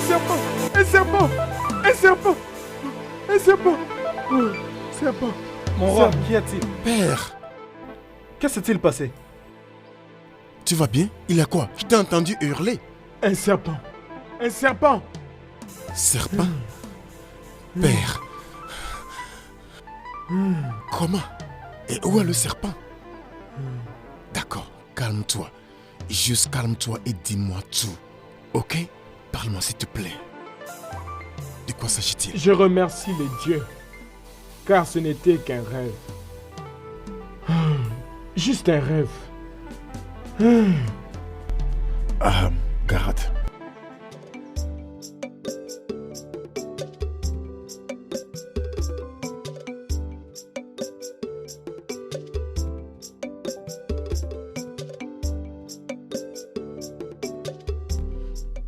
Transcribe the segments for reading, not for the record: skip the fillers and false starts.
serpent! Un serpent! Un serpent! Un serpent! Oh, serpent! Mon roi, qu'y a-t-il? Père, Que s'est-il passé? tu vas bien? Il y a quoi? Je t'ai entendu hurler. Un serpent! Un serpent! Serpent? Père. Comment? Et où est le serpent? D'accord, calme-toi. Juste calme-toi et dis-moi tout. Ok? Parle-moi s'il te plaît. De quoi s'agit-il? Je remercie les dieux, car ce n'était qu'un rêve. Juste un rêve. Garde.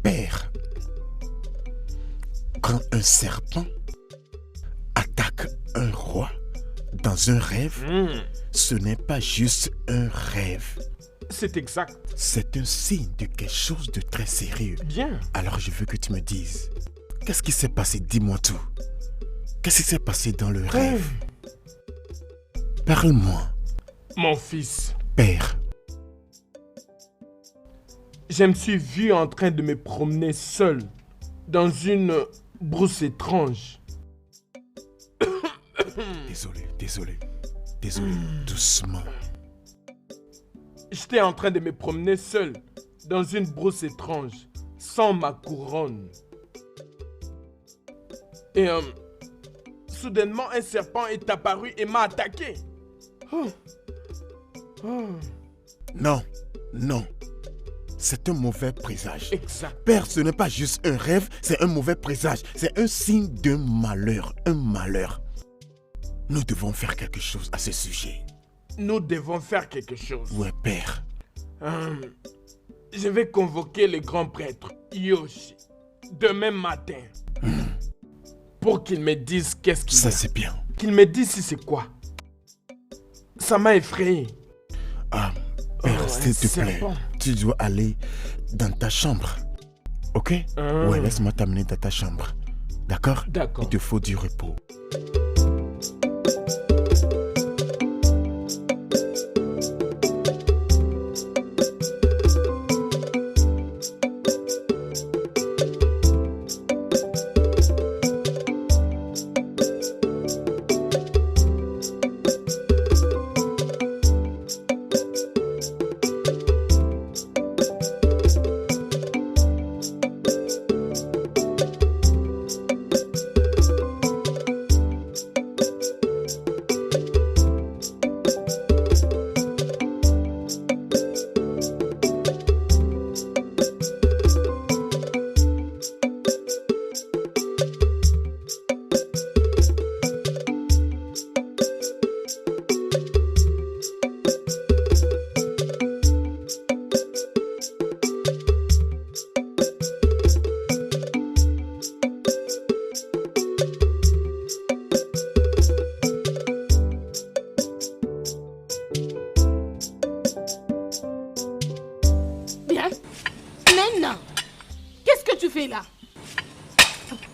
Père, quand un serpent attaque un roi dans un rêve, ce n'est pas juste un rêve. C'est exact. C'est un signe de quelque chose de très sérieux. Bien. Alors je veux que tu me dises, qu'est-ce qui s'est passé? Dis-moi tout. Qu'est-ce qui s'est passé dans le rêve? Parle-moi, Mon fils, Père. je me suis vu en train de me promener seul dans une brousse étrange. Désolé, doucement. J'étais en train de me promener seul dans une brousse étrange, sans ma couronne. Et soudainement, un serpent est apparu et m'a attaqué. Non, c'est un mauvais présage. Exact. Père, ce n'est pas juste un rêve, c'est un mauvais présage. C'est un signe d'un malheur, un malheur. Nous devons faire quelque chose à ce sujet. Nous devons faire quelque chose. Ouais, Père. Je vais convoquer le grand prêtre Yoshi demain matin pour qu'il me dise qu'est-ce qu'il y a. Ça, c'est bien. Qu'il me dise si c'est quoi. Ça m'a effrayé. Père, s'il te plaît, serpent. tu dois aller dans ta chambre. Ok? Ouais, laisse-moi t'amener dans ta chambre. D'accord? D'accord. Il te faut du repos.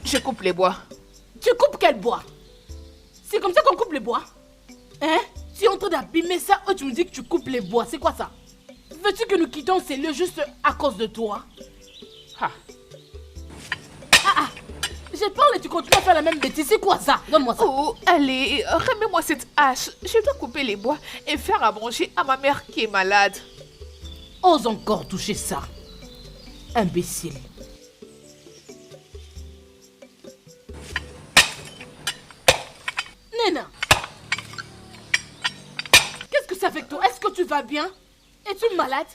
Je coupe les bois. Tu coupes quel bois? C'est comme ça qu'on coupe les bois? Hein? Tu es en train d'abîmer ça ou tu me dis que tu coupes les bois? C'est quoi ça? Veux-tu que nous quittons ces lieux juste à cause de toi? Je parle et tu continues à faire la même bêtise. C'est quoi ça? Donne-moi ça. Oh, allez, remets-moi cette hache. Je dois couper les bois et faire à manger à ma mère qui est malade. Ose encore toucher ça. Imbécile. Nena, qu'est-ce que ça fait que toi? Est-ce que tu vas bien? Es-tu malade?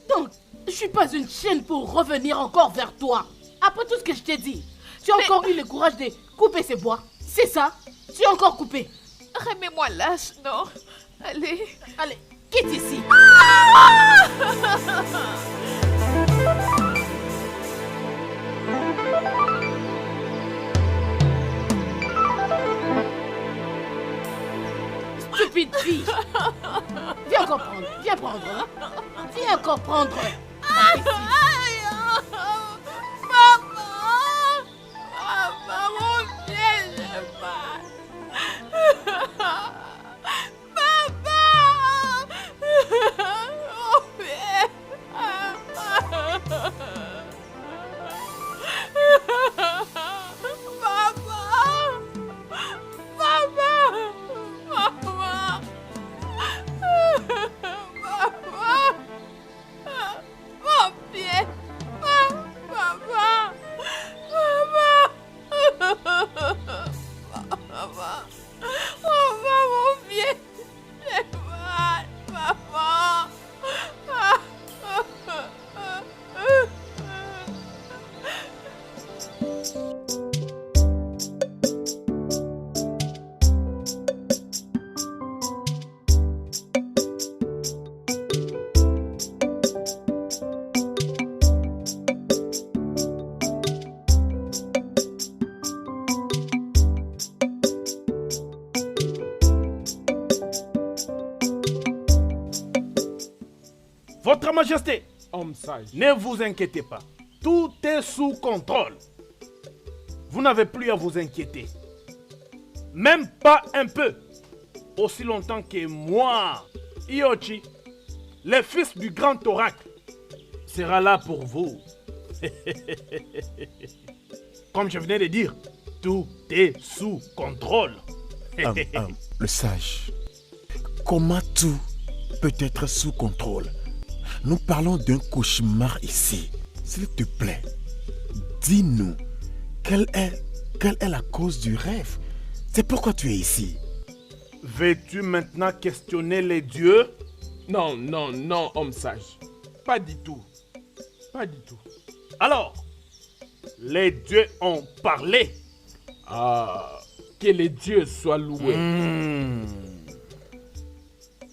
Donc, je suis pas une chienne pour revenir encore vers toi. Après tout ce que je t'ai dit, tu as encore eu le courage de couper ces bois. C'est ça? Tu as encore coupé. Remets-moi l'âge, non? Allez. Allez, quitte ici. Stupide fille. Viens encore prendre. Viens prendre. Hein? Viens encore prendre. Maman! Votre Majesté, Homme sage. ne vous inquiétez pas. Tout est sous contrôle. Vous n'avez plus à vous inquiéter. Même pas un peu. Aussi longtemps que moi, Iochi, le fils du grand oracle, sera là pour vous. Comme je venais de dire, tout est sous contrôle. Le sage, comment tout peut être sous contrôle? Nous parlons d'un cauchemar ici. S'il te plaît, dis-nous, quelle est la cause du rêve? C'est pourquoi tu es ici. Veux-tu maintenant questionner les dieux? Non, non, non, homme sage. Pas du tout. Pas du tout. Alors, les dieux ont parlé. Ah, que les dieux soient loués.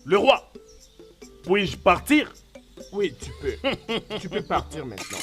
Le roi, puis-je partir? Oui, tu peux. Tu peux partir maintenant.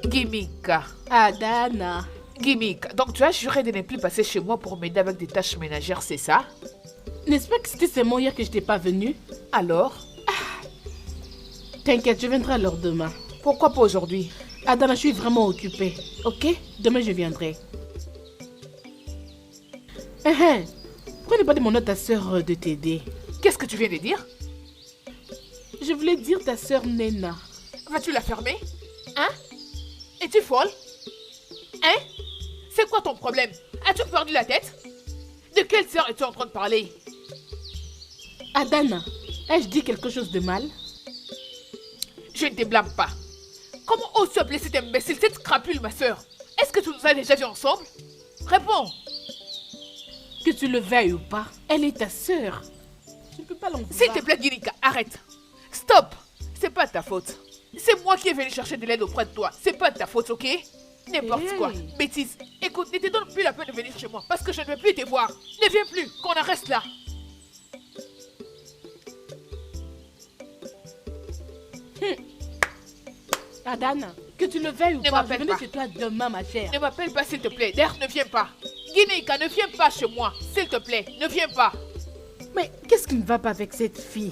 Gimika. Adana. Gimika. Donc tu as juré de ne plus passer chez moi pour m'aider avec des tâches ménagères, c'est ça? N'est-ce pas que c'était seulement hier que je t'ai pas venu? Alors? T'inquiète, je viendrai alors demain. Pourquoi pas aujourd'hui? Adana, je suis vraiment occupée. Ok? Demain, je viendrai. Pourquoi ne pas demander à ta soeur de t'aider? Qu'est-ce que tu viens de dire? Je voulais dire ta soeur Nena. Vas-tu la fermer? Hein? Es-tu folle? Hein? C'est quoi ton problème? As-tu perdu la tête? De quelle sœur es-tu en train de parler? Adana, ai-je dit quelque chose de mal? Je ne te blâme pas. Comment oses-tu appeler cet imbécile, cette crapule, ma sœur? Est-ce que tu nous as déjà vus ensemble? Réponds! Que tu le veuilles ou pas, elle est ta sœur. Tu ne peux pas l'envoyer. S'il te plaît, Gimika, arrête. Stop! C'est pas ta faute. C'est moi qui est venu chercher de l'aide auprès de toi. C'est pas de ta faute, ok? N'importe quoi. Bêtise. Écoute, ne te donne plus la peine de venir chez moi parce que je ne veux plus te voir. Ne viens plus, qu'on en reste là. Adana, que tu le veuilles ou Ne pas, je m'appelle viendrai pas. chez toi demain, ma chère. Ne m'appelle pas, s'il te plaît. D'ailleurs, ne viens pas. Gimika, ne viens pas chez moi. S'il te plaît, ne viens pas. Mais qu'est-ce qui ne va pas avec cette fille?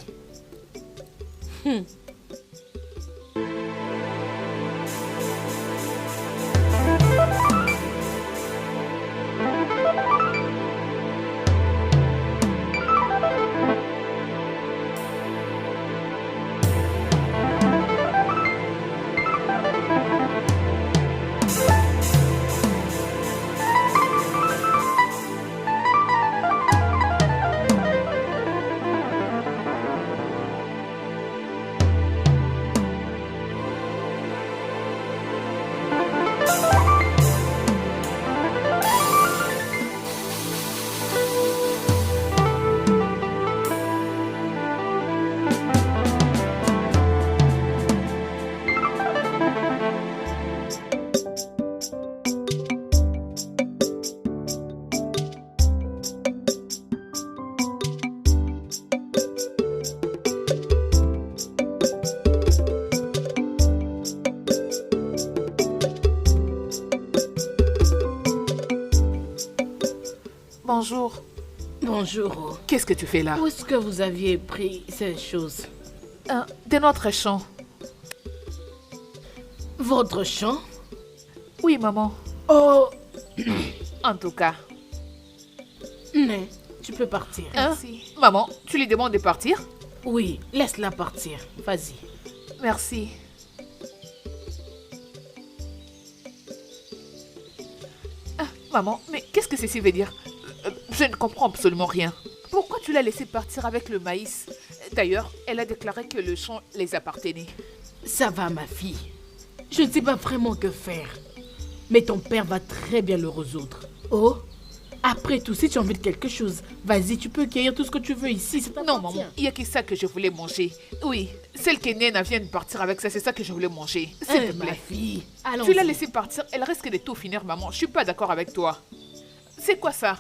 Bonjour. Qu'est-ce que tu fais là? Où est-ce que vous aviez pris ces choses? De notre champ. Votre champ? Oui, maman. Oh, En tout cas. mais tu peux partir. Merci. Maman, tu lui demandes de partir? Oui, laisse-la partir. Vas-y. Merci. Maman, mais qu'est-ce que ceci veut dire? Je ne comprends absolument rien. Pourquoi tu l'as laissé partir avec le maïs? D'ailleurs, elle a déclaré que le champ les appartenait. Ça va, ma fille. Je ne sais pas vraiment que faire. Mais ton père va très bien le résoudre. Oh, après tout, si tu as envie de quelque chose, vas-y, tu peux cueillir tout ce que tu veux ici. C'est Non, maman, il n'y a que ça que je voulais manger. Oui, celle que Nena vient de partir avec ça, c'est ça que je voulais manger. S'il te ma plaît. fille. Tu l'as laissée partir, elle risque de tout finir, maman. Je suis pas d'accord avec toi. C'est quoi ça?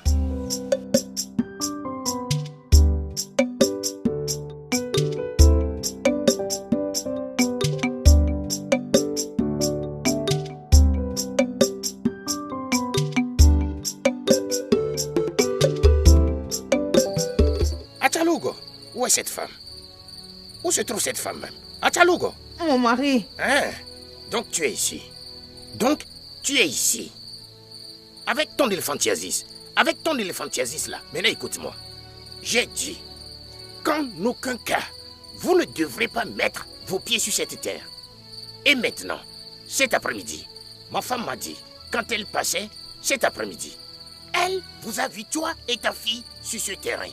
Achalugo, où est cette femme? Où se trouve cette femme même? Achalugo. Mon mari. Hein? Donc tu es ici. Donc tu es ici. Avec ton éléphantiasis. Avec ton éléphantiasis là. Maintenant écoute-moi. J'ai dit qu'en aucun cas, vous ne devrez pas mettre vos pieds sur cette terre. Et maintenant, cet après-midi, ma femme m'a dit, quand elle passait, cet après-midi, elle vous a vu, toi et ta fille, sur ce terrain.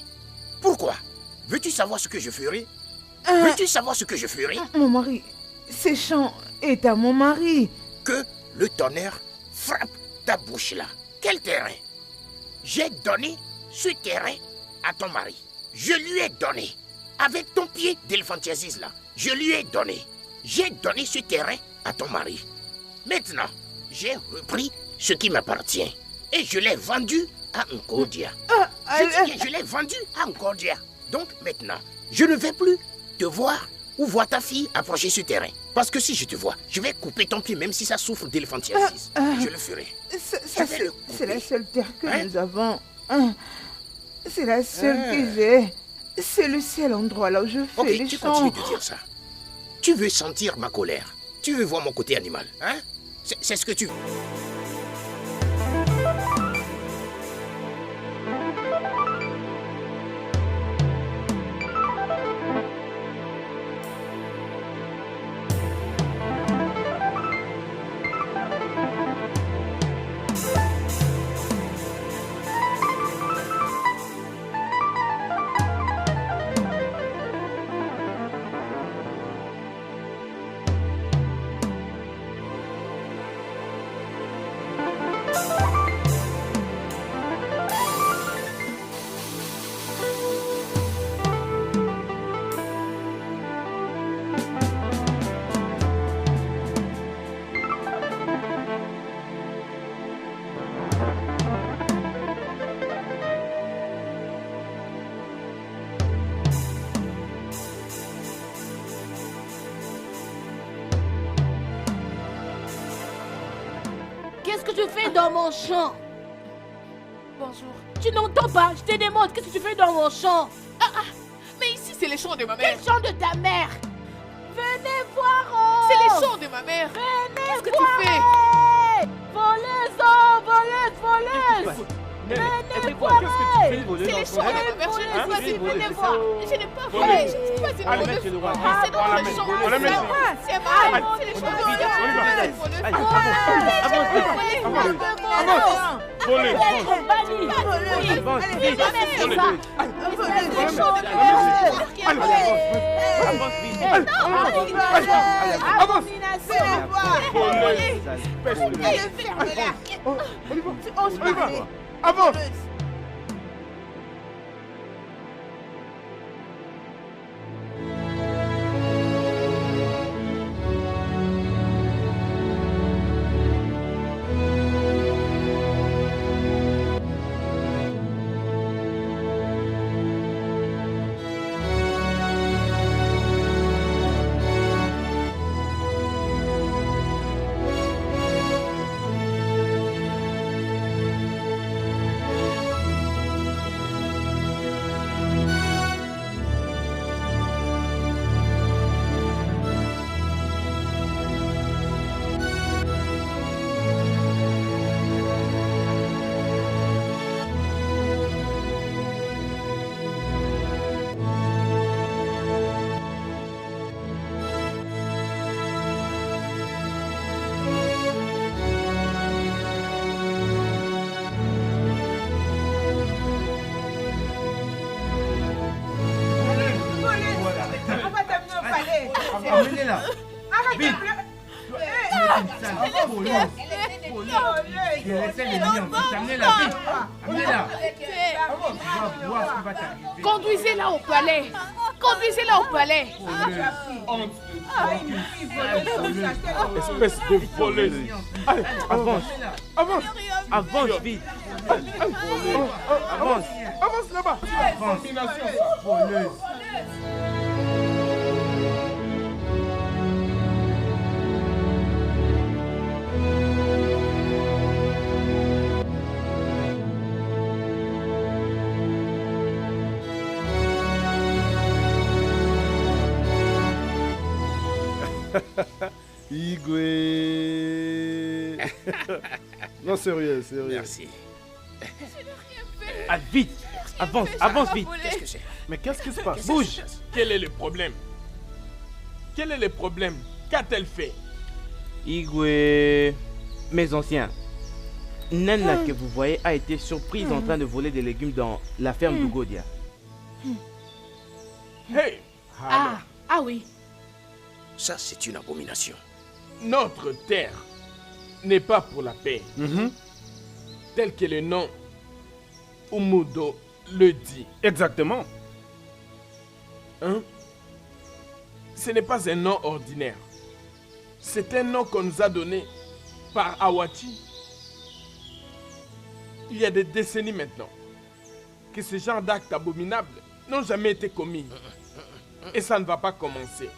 Pourquoi? Veux-tu savoir ce que je ferai? Veux-tu savoir ce que je ferai? Mon mari, ce champ est à mon mari. Que le tonnerre frappe ta bouche là. Quel terrain? J'ai donné ce terrain à ton mari. Je lui ai donné. Avec ton pied d'éléphantiasis là, je lui ai donné. J'ai donné ce terrain à ton mari. Maintenant, j'ai repris ce qui m'appartient. Et je l'ai vendu à Nkodia. Je l'ai vendu à Nkodia. Donc maintenant, je ne vais plus te voir ou voir ta fille approcher ce terrain. Parce que si je te vois, je vais couper ton pied même si ça souffre d'éléphantiasis. Je le ferai. C'est la seule terre que Hein? nous avons. C'est la seule que j'ai. C'est le seul endroit là où je fais Ok, les tu champs. continues de dire ça. Tu veux sentir ma colère. Tu veux voir mon côté animal. Hein? C'est ce que tu veux. Qu'est-ce que tu fais dans mon champ? Bonjour. Tu n'entends pas? Je te demande, qu'est-ce que tu fais dans mon champ? Mais ici, c'est les champs de ma mère. Quel champ de ta mère? Venez voir! Oh! C'est les champs de ma mère. Venez Qu'est-ce que voir! tu fais? Voleuse! Oh! Voleuse! Voleuse! Venez voir! C'est les champs de ma mère. Je ne sais pas, venez voir. Je n'ai pas volé. Je ne suis pas une Allez, voleuse. monsieur le roi. C'est dans le champ. On la met. C'est ma C'est les champs de ma mère. Volez. Avance. Amenez-la. Vite. Amenez-la, vite. Amenez-la. Conduisez-la au palais. Conduisez-la au palais. Espèce de voleuse. Allez, avance. Avance. Avance vite. Avance. Avance là-bas. Combination, ça. Voleuse. Igwe. Non, sérieux. Merci. Ah, vite. Avance vite. Qu'est-ce que c'est? Mais qu'est-ce qui se passe? Bouge. Quel est le problème? Quel est le problème? Qu'a-t-elle fait? Igwe, mes anciens, Nena que vous voyez a été surprise en train de voler des légumes dans la ferme d'Ugodia. Hey! Ah oui. Ça, c'est une abomination. Notre terre n'est pas pour la paix, tel que le nom Umudo le dit. Exactement. Hein? Ce n'est pas un nom ordinaire. C'est un nom qu'on nous a donné par Awachi. Il y a des décennies maintenant que ce genre d'actes abominables n'ont jamais été commis. Et ça ne va pas commencer.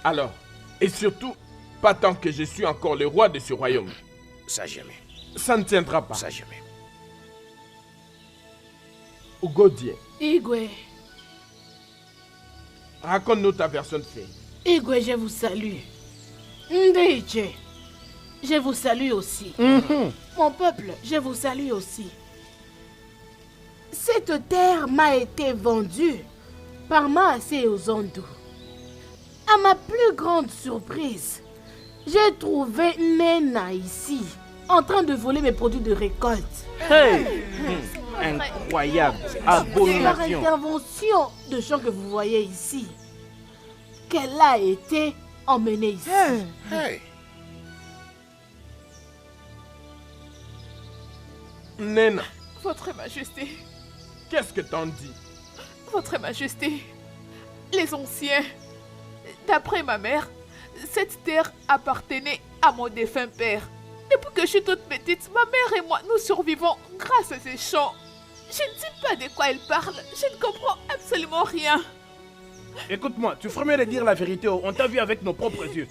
Alors, et surtout, pas tant que je suis encore le roi de ce royaume. Ça jamais. Ça ne tiendra pas. Ça jamais. Ugodie, Igwe, raconte-nous ta version de fait. Igwe, je vous salue. Ndeiche, je vous salue aussi. Mon peuple, je vous salue aussi. Cette terre m'a été vendue par Maasé Ozondu. À ma plus grande surprise, j'ai trouvé Nena ici, en train de voler mes produits de récolte. Hey! Incroyable. C'est par Abomination. intervention de gens que vous voyez ici qu'elle a été emmenée ici. Hey. Nena, Votre Majesté, qu'est-ce que t'en dis? Votre Majesté, les anciens, d'après ma mère, cette terre appartenait à mon défunt père. Depuis que je suis toute petite, ma mère et moi, nous survivons grâce à ces champs. Je ne sais pas de quoi elle parle, je ne comprends absolument rien. Écoute-moi, tu ferais mieux de dire la vérité. On t'a vu avec nos propres yeux.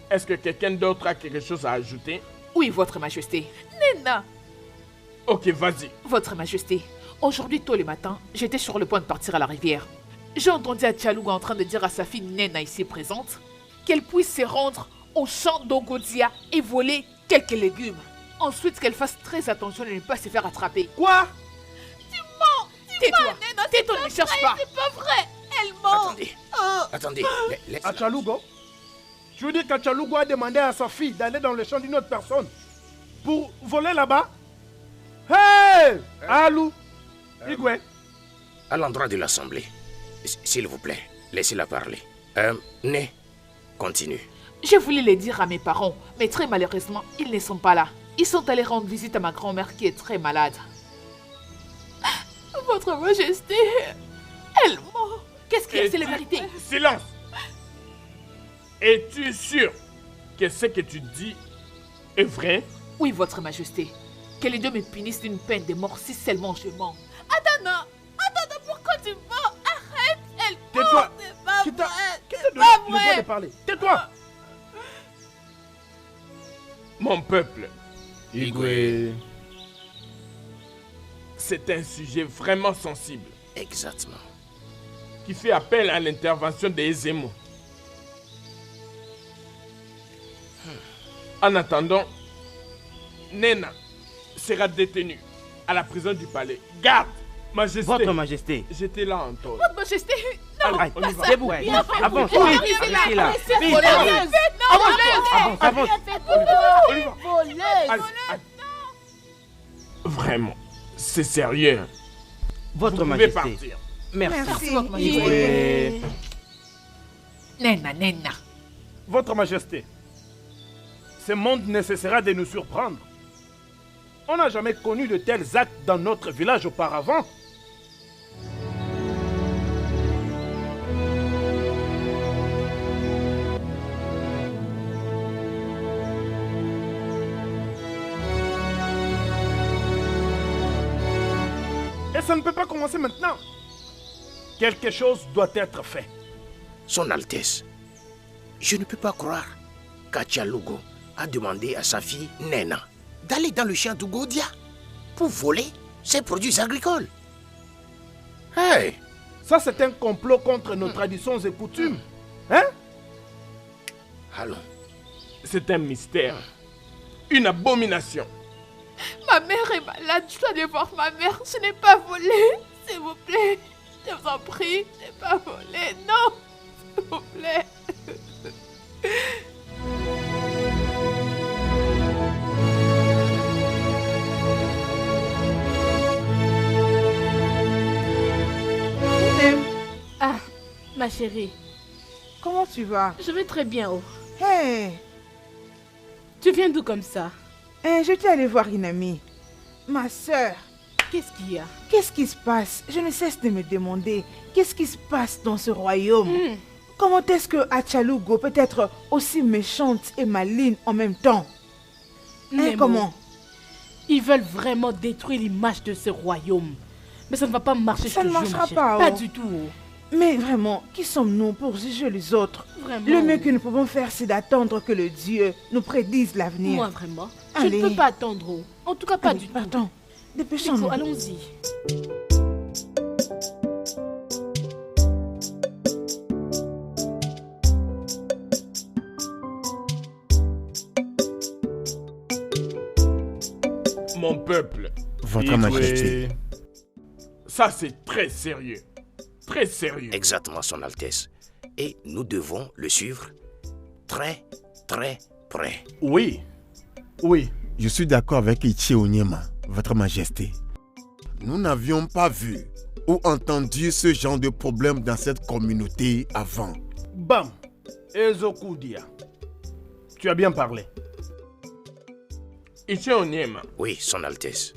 Est-ce que quelqu'un d'autre a quelque chose à ajouter? Oui, Votre Majesté. Nena, Ok, vas-y. Votre Majesté, aujourd'hui tôt le matin, j'étais sur le point de partir à la rivière. J'ai entendu Atchalouga en train de dire à sa fille Nena ici présente qu'elle puisse se rendre au champ d'Ogodia et voler quelques légumes. Ensuite, qu'elle fasse très attention de ne pas se faire attraper. Quoi? Tais-toi, tais-toi, ne me cherche pas. C'est pas vrai, elle ment. Attendez. Laisse-la. Achalugo, tu veux dire qu'Achalugo a demandé à sa fille d'aller dans le champ d'une autre personne pour voler là-bas? Hey! Alou! Igwe! À l'endroit de l'assemblée, s'il vous plaît, laissez-la parler. Né, continue. Je voulais le dire à mes parents, mais très malheureusement, ils ne sont pas là. Ils sont allés rendre visite à ma grand-mère qui est très malade. Votre Majesté, elle ment. Qu'est-ce qu'il y a? C'est la vérité. Silence! Es-tu sûr que ce que tu dis est vrai? Oui, Votre Majesté. Que les deux me punissent d'une peine de mort si seulement je mens. Adana, pourquoi tu mens? Arrête, elle ment. Tais-toi! C'est pas Qui t'a vrai. donné le droit vrai. de parler? Tais-toi! Mon peuple, Igwe. c'est un sujet vraiment sensible Exactement. qui fait appel à l'intervention des Ezemo. En attendant, Nena sera détenue à la prison du palais. Garde, Majesté. Votre Majesté. J'étais là en tort. Votre Majesté, Allez, on y va. Debout. Bien fait. Avance. Bien Vite. fait. Arrêtez là. C'est Vite. voleuse. Avance. On y va. Voleuse. Allez, allez. Vraiment, c'est sérieux. Votre Vous pouvez Majesté. partir. Merci. Merci. beaucoup, ma Igwe. Nena. Votre Majesté, ce monde ne cessera de nous surprendre. On n'a jamais connu de tels actes dans notre village auparavant. Et ça ne peut pas commencer maintenant. Quelque chose doit être fait. Son Altesse, je ne peux pas croire qu'Achalugo a demandé à sa fille Nena d'aller dans le champ de Godia pour voler ses produits agricoles. Hey! Ça, c'est un complot contre nos traditions et coutumes. Hein? Allons. C'est un mystère. Une abomination. Ma mère est malade, je dois aller voir ma mère. Ce n'est pas volé, s'il vous plaît. Je vous en prie, ce n'est pas volé, non. S'il vous plaît. Nem, Ah, ma chérie, comment tu vas? je vais très bien. Oh. Hey, Tu viens d'où comme ça? j'étais allée voir une amie. Ma sœur, Qu'est-ce qu'il y a? qu'est-ce qui se passe? Je ne cesse de me demander, qu'est-ce qui se passe dans ce royaume? Comment est-ce que Achalugo peut être aussi méchante et maligne en même temps? Nemo, Comment? Ils veulent vraiment détruire l'image de ce royaume. Mais ça ne va pas marcher. Ça je te ne jure, marchera ma chérie. pas, Pas oh. du tout. Oh. Mais vraiment, qui sommes-nous pour juger les autres? Vraiment. Le mieux que nous pouvons faire, c'est d'attendre que le Dieu nous prédise l'avenir. Moi, vraiment. Je Allez. ne peux pas attendre. Oh. En tout cas, pas Allez, du tout. pardon. Dépêchons-nous. Nico, allons-y. Mon peuple, Votre Majesté. ça c'est très sérieux. Très sérieux. Exactement, Son Altesse. Et nous devons le suivre très, très près. Oui. Oui. Je suis d'accord avec Ichi Onyema, Votre Majesté. Nous n'avions pas vu ou entendu ce genre de problème dans cette communauté avant. Bam. Ezokudia. Tu as bien parlé. Ichi Onyema, Oui, Son Altesse.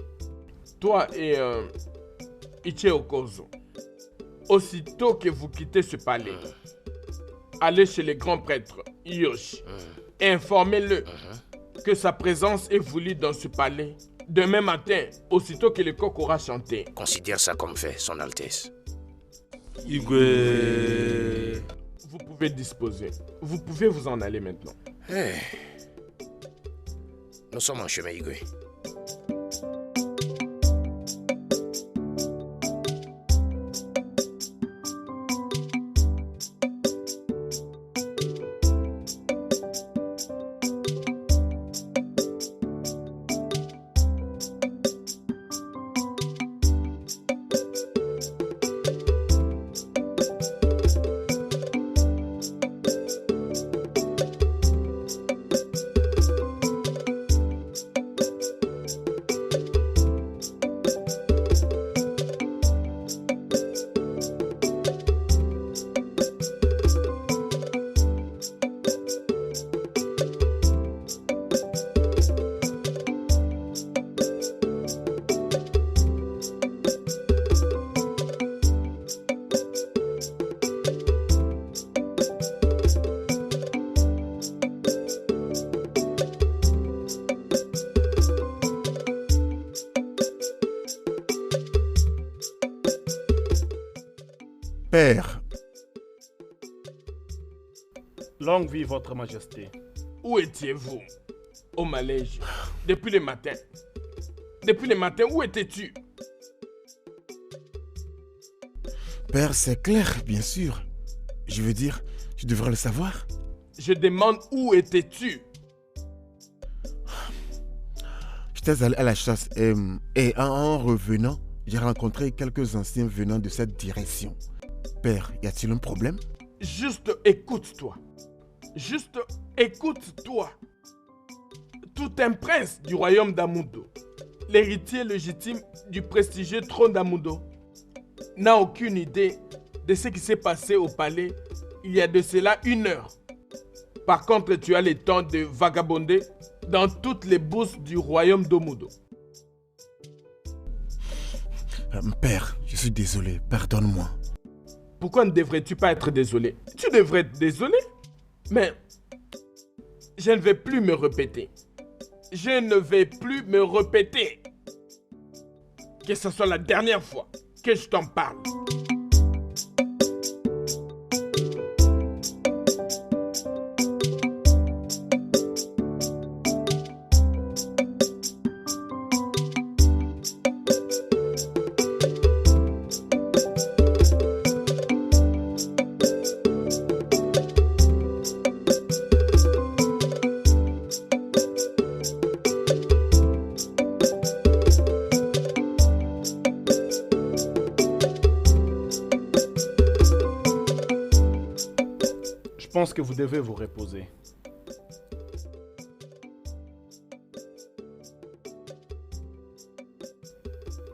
toi et Ichi Okozo, aussitôt que vous quittez ce palais, allez chez le grand prêtre Yoshi et informez-le que sa présence est voulue dans ce palais. Demain matin, aussitôt que le coq aura chanté. Considère ça comme fait, Son Altesse. Igwe. Vous pouvez disposer. Vous pouvez vous en aller maintenant. Hey. Nous sommes en chemin, Igwe. Père, Longue vie, Votre Majesté. Où étiez-vous au Malaisie depuis le matin? Depuis le matin, où étais-tu? Père, c'est clair, bien sûr. Je veux dire, je devrais le savoir. Je demande où étais-tu? J'étais allé à la chasse et en revenant, j'ai rencontré quelques anciens venant de cette direction. Père, y a-t-il un problème? Juste écoute-toi. Juste écoute-toi. Tout un prince du royaume d'Amudo, l'héritier légitime du prestigieux trône d'Amudo, n'a aucune idée de ce qui s'est passé au palais il y a de cela 1 heure. Par contre, tu as le temps de vagabonder dans toutes les bourses du royaume d'Omudo. Père, je suis désolé, pardonne-moi. Pourquoi ne devrais-tu pas être désolé? Tu devrais être désolé. Mais je ne vais plus me répéter. Je ne vais plus me répéter. Que ce soit la dernière fois que je t'en parle. Je pense que vous devez vous reposer.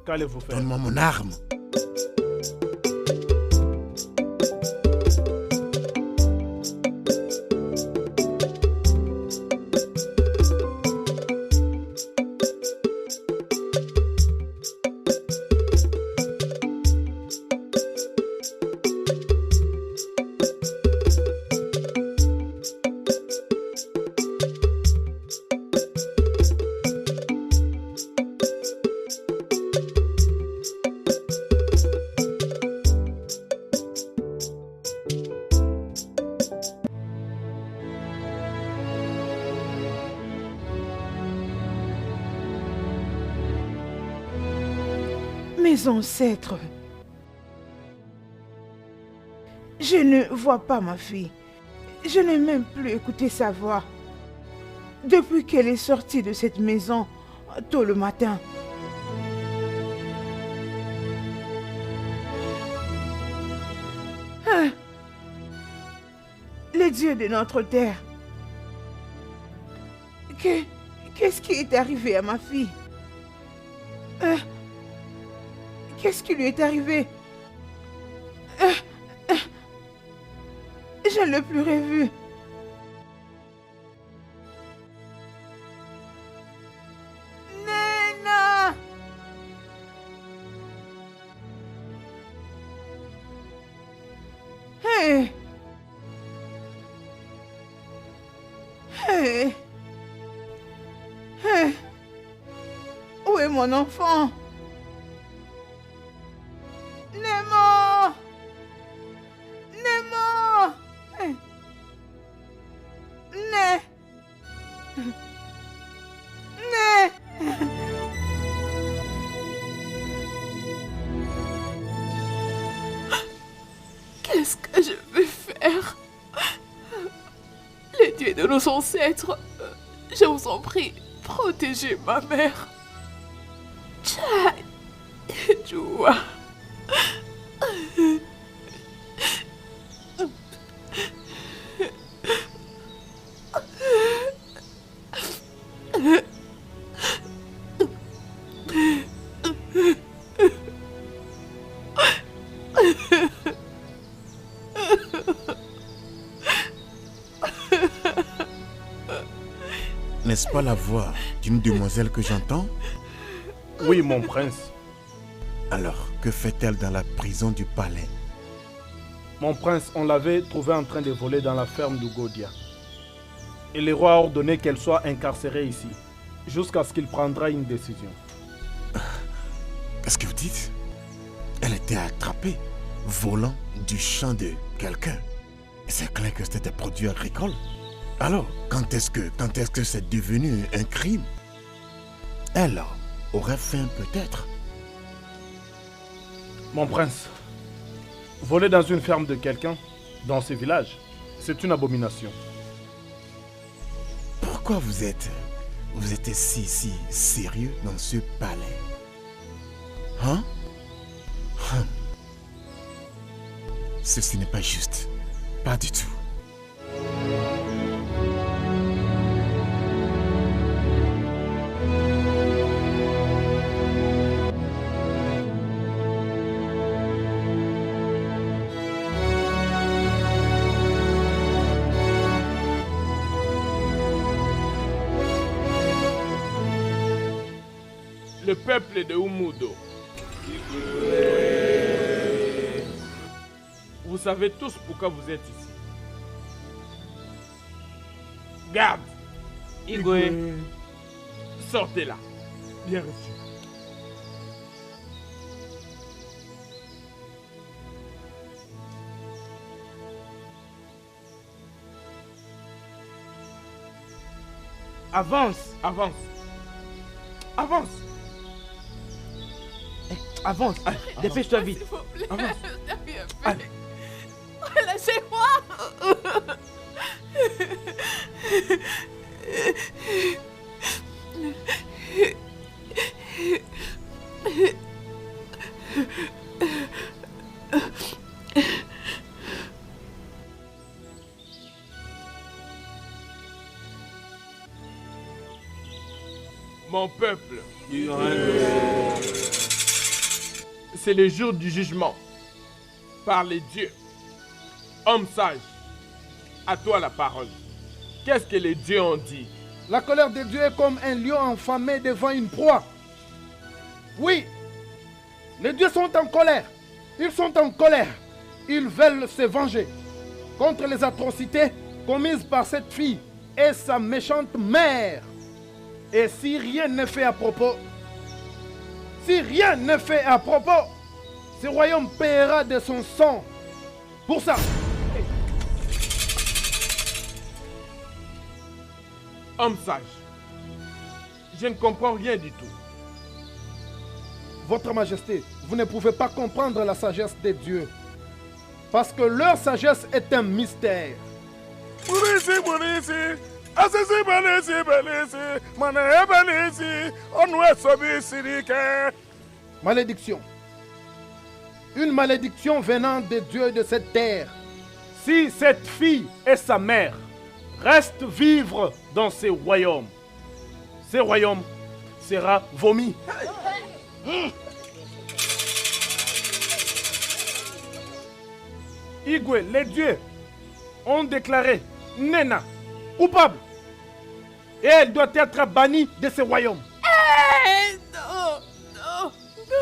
Qu'allez-vous faire? Donne-moi mon arme. Mes ancêtres. Je ne vois pas ma fille. Je n'ai même plus écouté sa voix. Depuis qu'elle est sortie de cette maison, tôt le matin. Hein? Les dieux de notre terre. Qu'est-ce qui est arrivé à ma fille? Qu'est-ce qui lui est arrivé? Je ne l'ai plus revu. Nena! Hey! Hey! Hey! Où est mon enfant? Nemo! Nemo! Hey. Ne! Ne! Qu'est-ce que je vais faire? Les dieux de nos ancêtres, je vous en prie, protégez ma mère. Chai, Joua. N'est-ce pas la voix d'une demoiselle que j'entends? Oui, mon prince. Alors, que fait-elle dans la prison du palais? Mon prince, on l'avait trouvée en train de voler dans la ferme de Godia. Et le roi a ordonné qu'elle soit incarcérée ici, jusqu'à ce qu'il prendra une décision. Qu'est-ce que vous dites? Elle était attrapée, volant du champ de quelqu'un. C'est clair que c'était des produits agricoles. Alors, quand est-ce que c'est devenu un crime? Elle aurait faim peut-être. Mon prince, voler dans une ferme de quelqu'un, dans ce village, c'est une abomination. Pourquoi vous êtes si sérieux dans ce palais? Hein? Ceci n'est pas juste. Pas du tout. le peuple de Umudo. Vous savez tous pourquoi vous êtes ici. Garde, Igwe. sortez là. Bien reçu. Avance. Avance. Avance. Avance. Dépêche-toi vite. S'il vous plaît, Avance. je n'ai rien fait. Allez. Lâchez-moi. Mon peuple, c'est le jour du jugement. Par les dieux. Homme sage, à toi la parole. Qu'est-ce que les dieux ont dit? La colère de Dieu est comme un lion enflammé devant une proie. Oui, les dieux sont en colère. Ils sont en colère. Ils veulent se venger contre les atrocités commises par cette fille et sa méchante mère. Et si rien n'est fait à propos, ce royaume paiera de son sang. Pour ça, Homme sage, je ne comprends rien du tout. Votre Majesté, vous ne pouvez pas comprendre la sagesse des dieux. Parce que leur sagesse est un mystère. Malédiction. Une malédiction venant des dieux de cette terre. Si cette fille et sa mère restent vivre dans ce royaume sera vomi. Igwe, les dieux ont déclaré Nena coupable. Et elle doit être bannie de ce royaume. Non, non, non.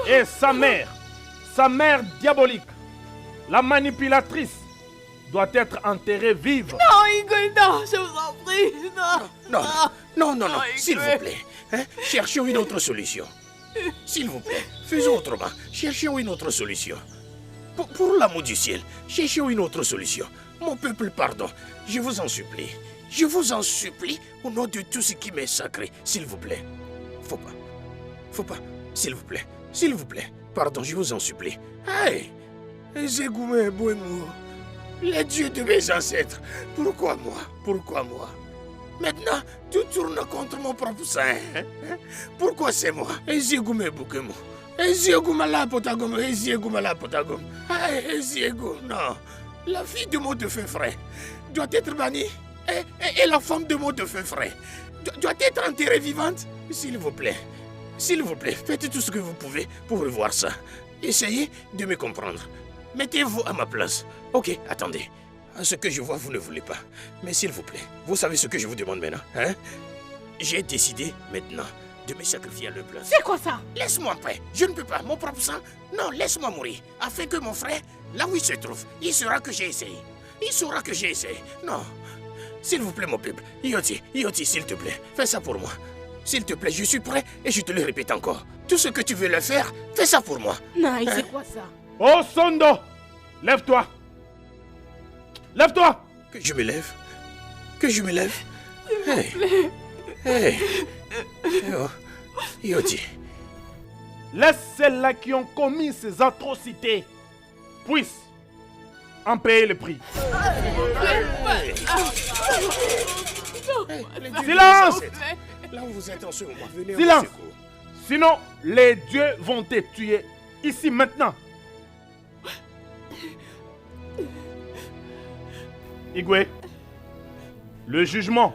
Et sa mère diabolique, la manipulatrice, doit être enterrée vive. Non, Igwe, non, je vous en prie, non. Non, Oh, s'il vous plaît. Hein, cherchons une autre solution. S'il vous plaît, faisons autrement. Cherchons une autre solution. Pour l'amour du ciel, cherchons une autre solution. Mon peuple, pardon, je vous en supplie. Je vous en supplie, au nom de tout ce qui m'est sacré, s'il vous plaît. Faut pas, s'il vous plaît, pardon, je vous en supplie. Aïe, Zegoumé Bouemou, les dieux de mes ancêtres, pourquoi moi? Maintenant, tout tourne contre mon propre sang. Pourquoi c'est moi? Zegoumé Boukemou, Zegoumala Potagom, Zégou, non. La fille de mon défunt frère doit être bannie. Et la femme de mon défunt frère doit être enterrée vivante. S'il vous plaît, faites tout ce que vous pouvez pour revoir ça. Essayez de me comprendre. Mettez-vous à ma place. Ok, attendez. À ce que je vois, vous ne voulez pas. Mais s'il vous plaît, vous savez ce que je vous demande maintenant, hein? J'ai décidé maintenant de me sacrifier à leur place. C'est quoi ça? Laisse-moi en paix. Je ne peux pas. Mon propre sang. Non, laisse-moi mourir. Afin que mon frère, là où il se trouve, il saura que j'ai essayé. Non. S'il vous plaît, mon peuple. Ioti, s'il te plaît. Fais ça pour moi. S'il te plaît, je suis prêt et je te le répète encore. Tout ce que tu veux le faire, fais ça pour moi. Naï, c'est quoi ça? Oh Sondo, lève-toi. Lève-toi. Que je me lève. Hey. Oh. Ioti. Laisse celles-là qui ont commis ces atrocités puissent en payer le prix. Silence! Là où vous êtes en ce moment, venez au Silence! secours. Sinon, les dieux vont te tuer ici maintenant. Igwe, le jugement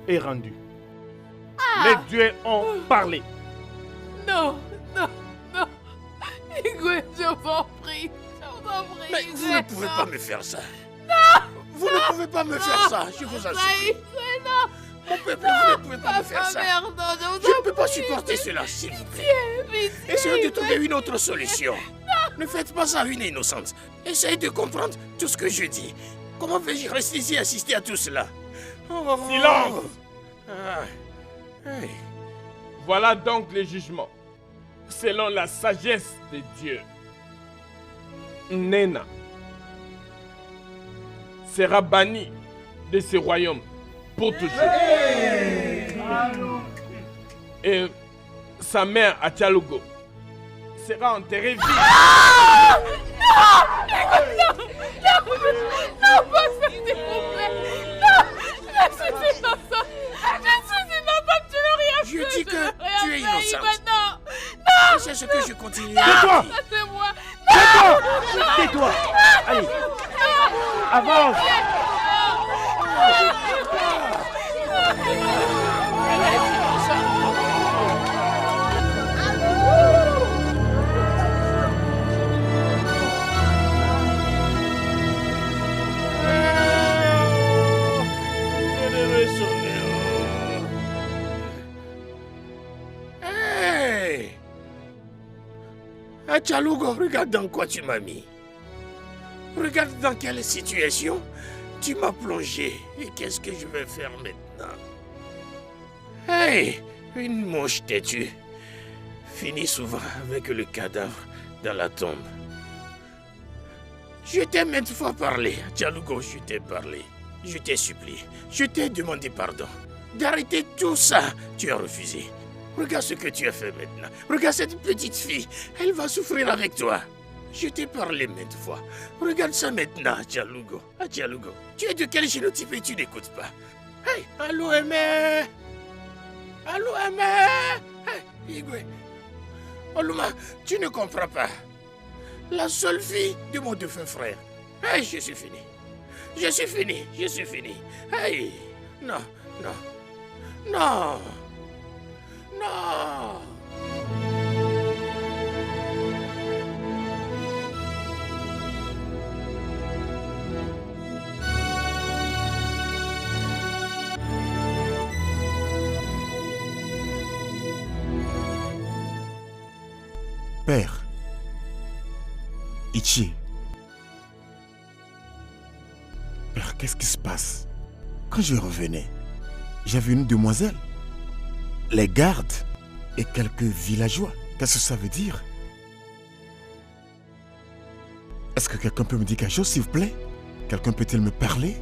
est rendu. Les dieux ont parlé. Non. Igwe, je vous en prie. Mais vous ne pouvez pas me faire ça. Vous ne pouvez pas me faire ça, je vous en supplie. Mon peuple, vous ne pouvez pas me faire ça. Merde, non, Je ne peux pas supporter cela, s'il vous plaît. Essayez de trouver une autre solution. Ne faites pas ça à une innocente. Essayez de comprendre tout ce que je dis. Comment vais-je rester ici et assister à tout cela? Oh. Silence! Hey. Voilà donc le jugement. Selon la sagesse de Dieu, Nena sera bannie de ce royaume pour toujours. Et sa mère, Achalugo, sera enterrée vive. Non, pas ça, s'il vous plaît. Non, je suis innocent. Je suis innocent, tu n'as rien fait. Je dis que tu es innocente. Non, Et c'est ce que je continue Tais-toi! à dire. ça c'est moi. Tais-toi! Tais-toi! Allez! Avance! Hey! Achalugo, regarde dans quoi tu m'as mis. Regarde dans quelle situation tu m'as plongé. Et qu'est-ce que je vais faire maintenant? Hey! Une mouche têtue finit souvent avec le cadavre dans la tombe. Je t'ai maintes fois parlé, Achalugo, je t'ai parlé. Je t'ai supplié, je t'ai demandé pardon. D'arrêter tout ça, tu as refusé. Regarde ce que tu as fait maintenant. Regarde cette petite fille, elle va souffrir avec toi. Je t'ai parlé maintes fois. Regarde ça maintenant, Achalugo. Achalugo, tu es de quel génotype et tu n'écoutes pas? Hey, allô, Aimé! Allô, Aimé! Hey, Igwe. Oluma, tu ne comprends pas. La seule fille de mon défunt frère. Hey, je suis fini. Je suis fini, je suis fini. Hey, non, non, non, non. Père, Ichi. Père, qu'est-ce qui se passe? Quand je revenais, j'avais une demoiselle, les gardes et quelques villageois. Qu'est-ce que ça veut dire? Est-ce que quelqu'un peut me dire quelque chose, s'il vous plaît? Quelqu'un peut-il me parler?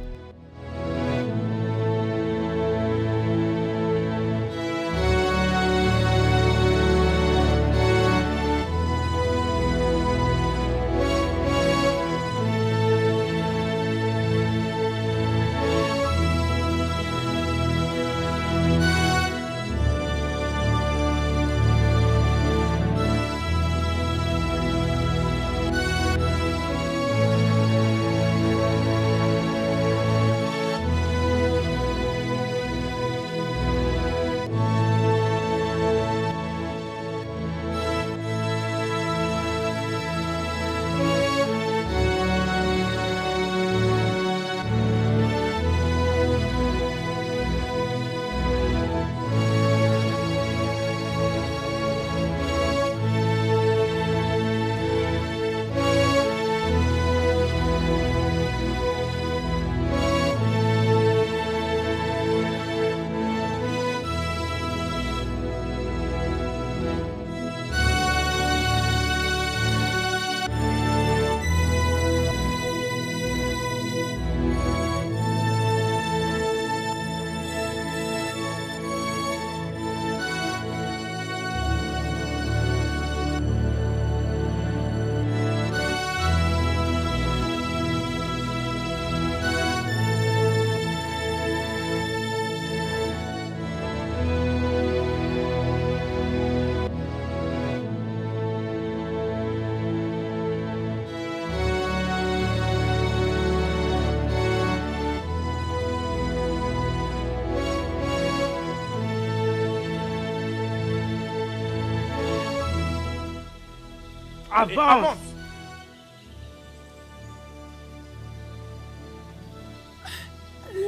Avance!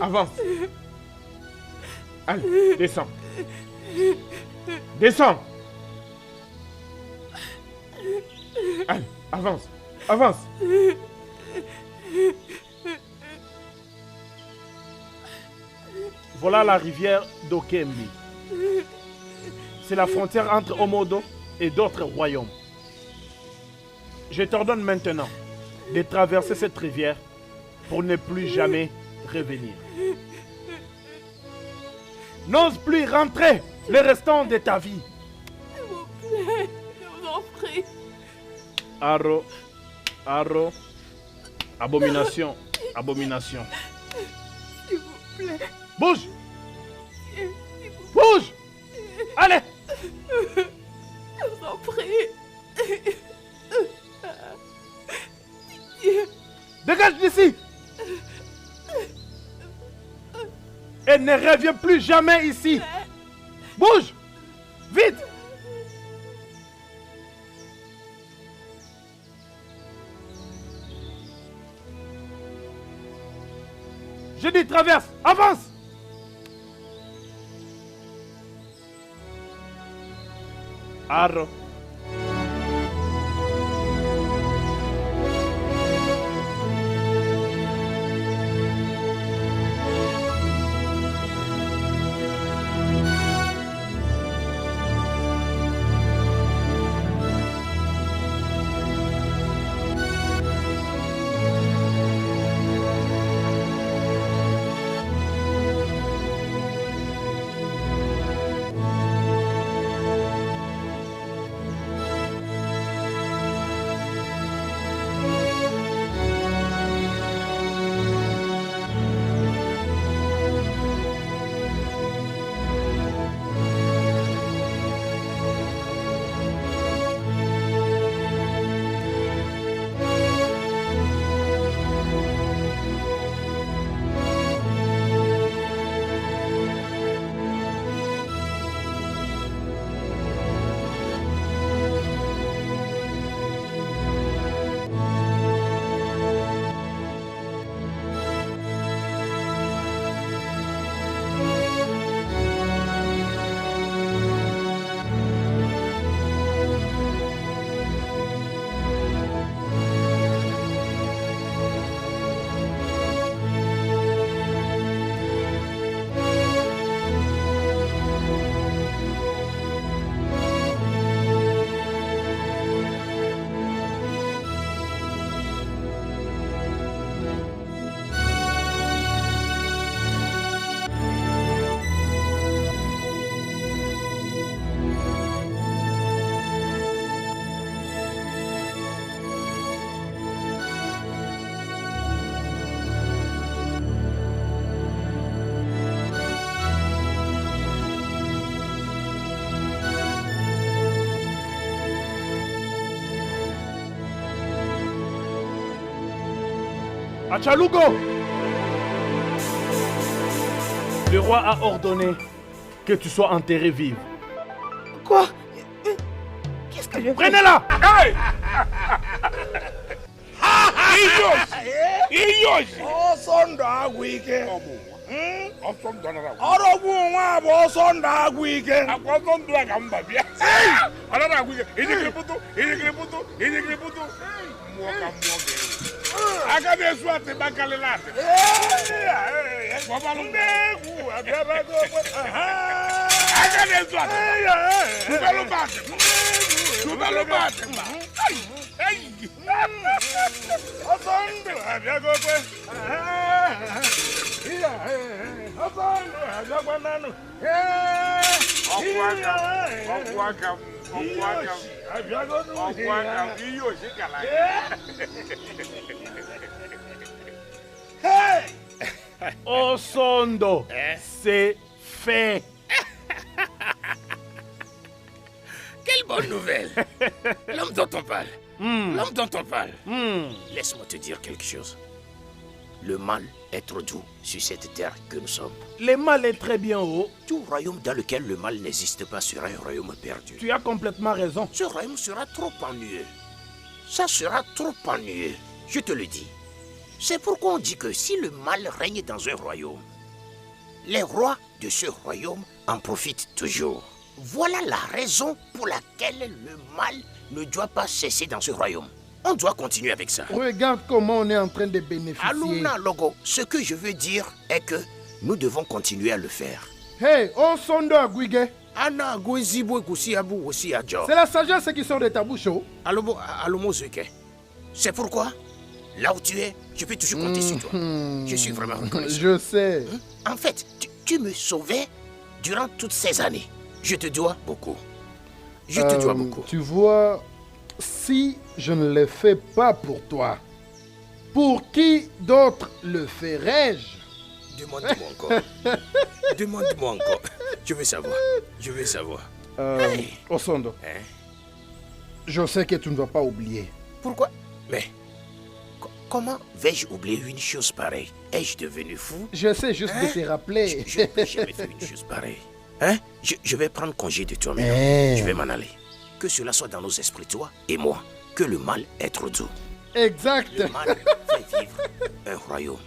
Avance. Allez, descends. Descends. Allez, avance. Avance. Voilà la rivière d'Okembi. C'est la frontière entre Omodo et d'autres royaumes. Je t'ordonne maintenant de traverser cette rivière pour ne plus jamais revenir. N'ose plus rentrer le restant de ta vie. S'il vous plaît, je vous en prie. Arro, arro, abomination, abomination. S'il vous plaît. Bouge! Bouge! Allez! Je vous en prie. Dégage d'ici! Et ne reviens plus jamais ici! Bouge! Vite! Je dis traverse! Avance! Arro. Achalugo! Le roi a ordonné que tu sois enterré vive. Quoi? Qu'est-ce que je fais? Prenez-la! Ọsọ ndụ agwụ ike. Ọrọgbu onwe a bụ ọsọ ndụ agwụ ike. Ọsọ ndụ a ka mba bịa. Ọ nara agwụ ike. Ijikiri putu, ijikiri putu, ijikiri putu. Mmụọ ka mmụọ ga-ewu. Aka na-esu atị gbakalịla atị. Gọbalụ ndị egwu abịabago. Aka na-esu atị. Tubelu batị. Tubelu batị. Ọsọ ndụ abịago kwe. Ọsọ ndụ abịakwa nanụ. Ọkwụ aka m. Ọkwụ aka m. Ọkwụ aka m. Ọkwụ aka m. Ihe osikala. Osondo, c'est fait. Quelle bonne nouvelle. L'homme dont on parle. L'homme dont on parle. Laisse-moi te dire quelque chose. Le mal est trop doux sur cette terre que nous sommes. Le mal est très bien haut. Tout royaume dans lequel le mal n'existe pas sera un royaume perdu. Tu as complètement raison. Ce royaume sera trop ennuyeux. Ça sera trop ennuyeux. Je te le dis. C'est pourquoi on dit que si le mal règne dans un royaume, Les rois de ce royaume en profitent toujours. Voilà la raison pour laquelle le mal ne doit pas cesser dans ce royaume. On doit continuer avec ça. Regarde comment on est en train de bénéficier. Aluna Logo, ce que je veux dire est que nous devons continuer à le faire. Hey, on sonne à Guigé. Anna Gwezibo Kusi Abu aussi à Djor. C'est la sagesse qui sort de ta bouche. Oh. Alomo Zeke. C'est pourquoi, là où tu es, je peux toujours compter sur toi. Je suis vraiment reconnaissant. Je sais. En fait, tu me sauvais durant toutes ces années. Je te dois beaucoup. Je te dois beaucoup. Tu vois, si je ne le fais pas pour toi, pour qui d'autre le ferais-je? Demande-moi encore. Demande-moi encore. Je veux savoir. Je veux savoir. Hey. Osondo, Hein? je sais que tu ne vas pas oublier. Pourquoi? Mais comment vais-je oublier une chose pareille? Ai-je devenu fou? J'essaie juste de te rappeler. Je n'ai jamais fait une chose pareille. Hein? Je vais prendre congé de toi maintenant. Je vais m'en aller. Que cela soit dans nos esprits, toi et moi. Que le mal est trop doux. Exact. Le mal fait vivre un royaume.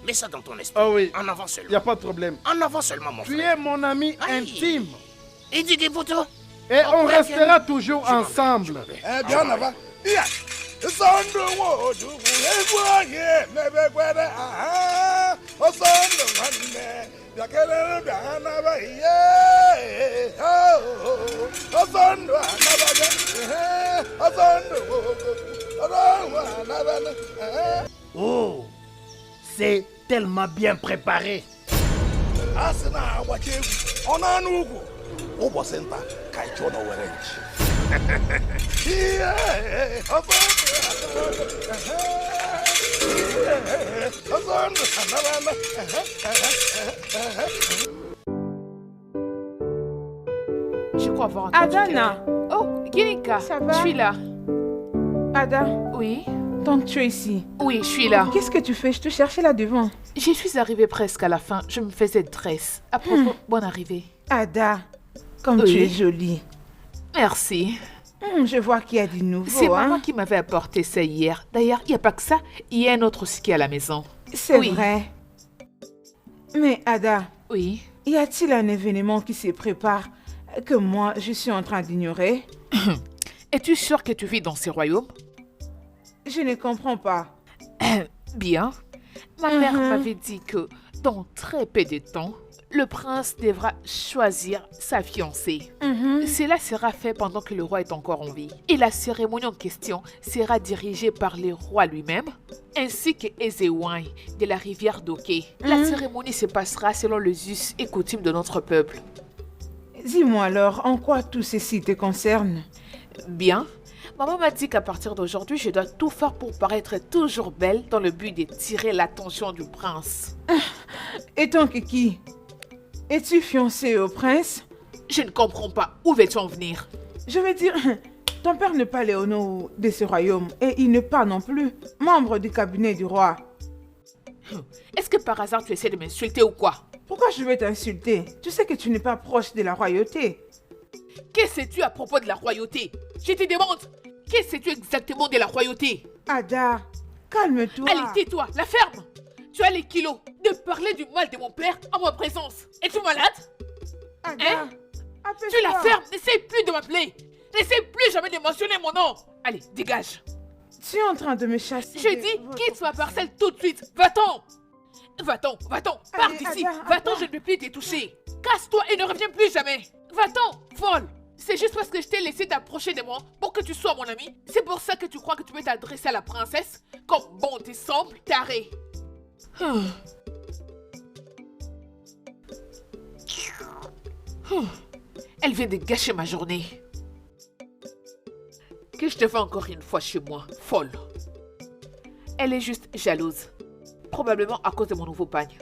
Mets ça dans ton esprit. Ah oui. En avant Il seulement. n'y a pas de problème. En avant seulement, mon Tu frère. es mon ami Aïe. intime. Et dis des photos. Et on restera toujours ensemble. Eh bien, là-bas. Oh, c'est tellement bien préparé. Je crois avoir entendu. Adana, Oh, Ginika, Ça va? je suis là. Ada, Oui, donc tu es ici. oui, je suis là. Qu'est-ce que tu fais? Je te cherchais là devant. Je suis arrivée presque à la fin. Je me faisais dresse. À propos, bonne arrivée. Ada, comme Oui. tu es jolie. Merci. Je vois qu'il y a du C'est nouveau. maman Hein? qui m'avait apporté ça hier. D'ailleurs, il n'y a pas que ça. Il y a un autre aussi qui est à la maison. C'est Oui. vrai. Mais Ada, Oui. y a-t-il un événement qui se prépare que moi je suis en train d'ignorer? Es-tu sûre que tu vis dans ces royaumes? Je ne comprends pas. Bien. Ma mère m'avait dit que dans très peu de temps, le prince devra choisir sa fiancée. Cela sera fait pendant que le roi est encore en vie. Et la cérémonie en question sera dirigée par le roi lui-même, ainsi que Ezewai de la rivière d'Oké. La cérémonie se passera selon les us et coutumes de notre peuple. Dis-moi alors, en quoi tout ceci te concerne? Bien. Maman m'a dit qu'à partir d'aujourd'hui, je dois tout faire pour paraître toujours belle dans le but de tirer l'attention du prince. Et ton kiki, es-tu fiancée au prince? Je ne comprends pas. Où veux-tu en venir? Je veux dire, ton père n'est pas Léono de ce royaume et il n'est pas non plus membre du cabinet du roi. Est-ce que par hasard tu essaies de m'insulter ou quoi? Pourquoi je vais t'insulter? Tu sais que tu n'es pas proche de la royauté. Que sais-tu à propos de la royauté? Je te demande, que sais-tu exactement de la royauté? Ada, calme-toi. Allez, tais-toi, la ferme! Tu as les kilos de parler du mal de mon père en ma présence. Es-tu malade? Ada, Hein? appelle-toi. Tu la fermes, n'essaie plus de m'appeler. N'essaie plus jamais de mentionner mon nom. Allez, dégage. Tu es en train de me chasser. Je de dis, votre quitte ma place. parcelle tout de suite. Va-t'en! Va-t'en, va-t'en, pars Allez, d'ici. Ada, Va-t'en, Ada. je ne peux plus te toucher. Casse-toi et ne reviens plus jamais. Va-t'en, folle. C'est juste parce que je t'ai laissé t'approcher de moi pour que tu sois mon ami. C'est pour ça que tu crois que tu peux t'adresser à la princesse comme bon te semble, taré. Elle vient de gâcher ma journée. Que je te vois encore une fois chez moi, folle. Elle est juste jalouse. Probablement à cause de mon nouveau pagne.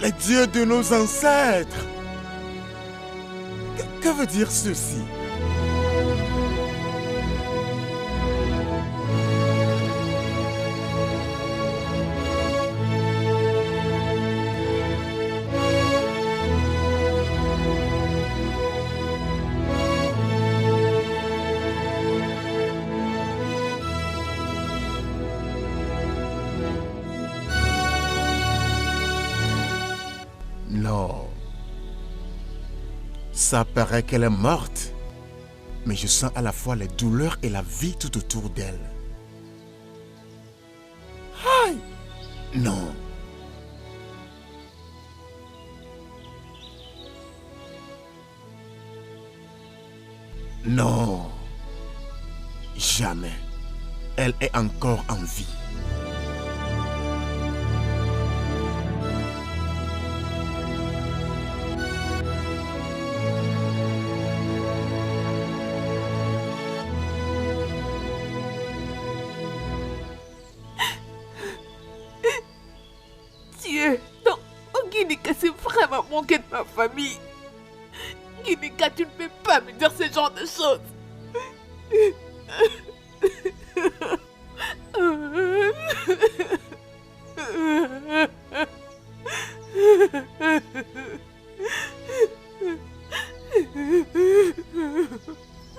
Les dieux de nos ancêtres. Que veut dire ceci? Non. Ça paraît qu'elle est morte. Mais je sens à la fois les douleurs et la vie tout autour d'elle. Aïe! Non. Non. Jamais. Elle est encore en vie. Dieu, non, Ginika, c'est vraiment manquer de ma famille. Ginika, tu ne peux pas me dire ce genre de choses.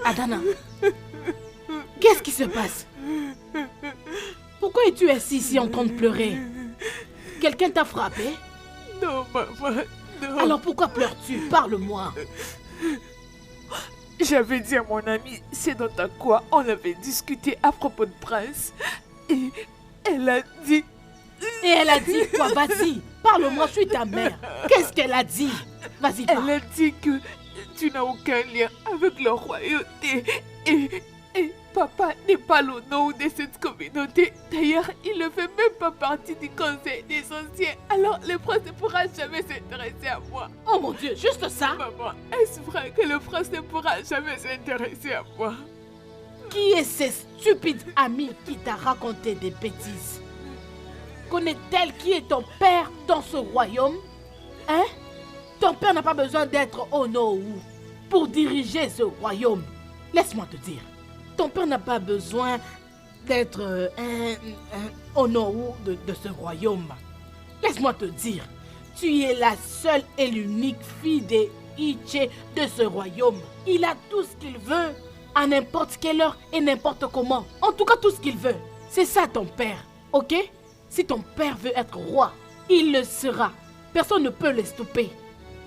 Adana, qu'est-ce qui se passe? Pourquoi es-tu assis ici en train de pleurer? Quelqu'un t'a frappé? Non, maman, non. Alors pourquoi pleures-tu? Parle-moi. J'avais dit à mon amie, c'est dans ta quoi on avait discuté à propos de Prince. Et elle a dit... Et elle a dit quoi? Vas-y, parle-moi, je suis ta mère. Qu'est-ce qu'elle a dit? Vas-y, parle. Elle a dit que tu n'as aucun lien avec leur royauté. Et papa n'est pas l'honneur de cette communauté. D'ailleurs, il ne fait même pas partie du conseil des anciens. Alors, le prince ne pourra jamais s'intéresser à moi. Oh mon Dieu, juste ça? Maman, est-ce vrai que le prince ne pourra jamais s'intéresser à moi? Qui est ce stupide ami qui t'a raconté des bêtises? Connaît-elle qui est ton père dans ce royaume? Hein? Ton père n'a pas besoin d'être Onowu pour diriger ce royaume. Laisse-moi te dire, ton père n'a pas besoin d'être Onowu de ce royaume. Laisse-moi te dire, tu es la seule et l'unique fille des Iche de ce royaume. Il a tout ce qu'il veut, à n'importe quelle heure et n'importe comment. En tout cas, tout ce qu'il veut. C'est ça ton père, ok? Si ton père veut être roi, il le sera. Personne ne peut le stopper.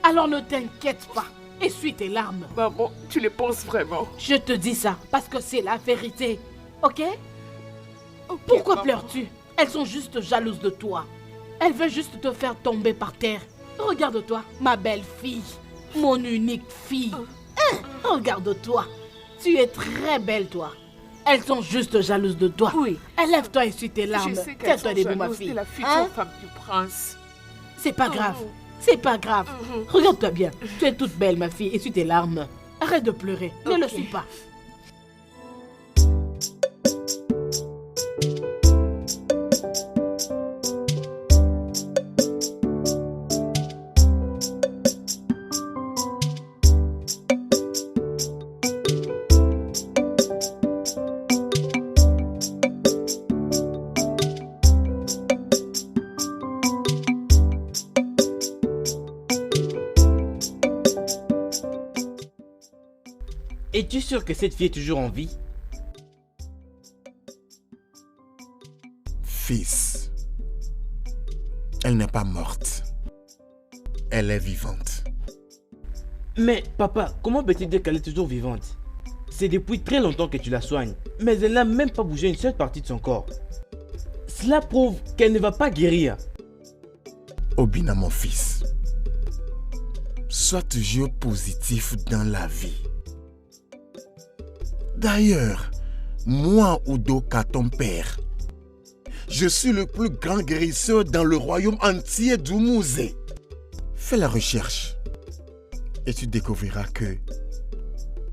Alors ne t'inquiète pas. Essuie tes larmes. Maman, tu le penses vraiment? Je te dis ça parce que c'est la vérité. Ok? Ok, Pourquoi maman. pleures-tu? Elles sont juste jalouses de toi. Elles veulent juste te faire tomber par terre. Regarde-toi, ma belle fille. Mon unique fille. Hein? Regarde-toi. Tu es très belle, toi. Elles sont juste jalouses de toi. Oui. Lève-toi et essuie tes larmes. Je sais qu'elles sont Tais-toi debout, ma jalouses fille. de la future Hein? femme du prince. C'est pas grave. C'est pas grave. Regarde-toi bien. Tu es toute belle, ma fille. Essuie tes larmes. Arrête de pleurer. Ne le Ok. suis pas. Es-tu sûr que cette fille est toujours en vie? Fils, elle n'est pas morte. Elle est vivante. Mais papa, comment peux-tu dire qu'elle est toujours vivante? C'est depuis très longtemps que tu la soignes, mais elle n'a même pas bougé une seule partie de son corps. Cela prouve qu'elle ne va pas guérir. Obina, mon fils, sois toujours positif dans la vie. D'ailleurs, moi, Udoka, ton père, je suis le plus grand guérisseur dans le royaume entier d'Umuze. Fais la recherche et tu découvriras que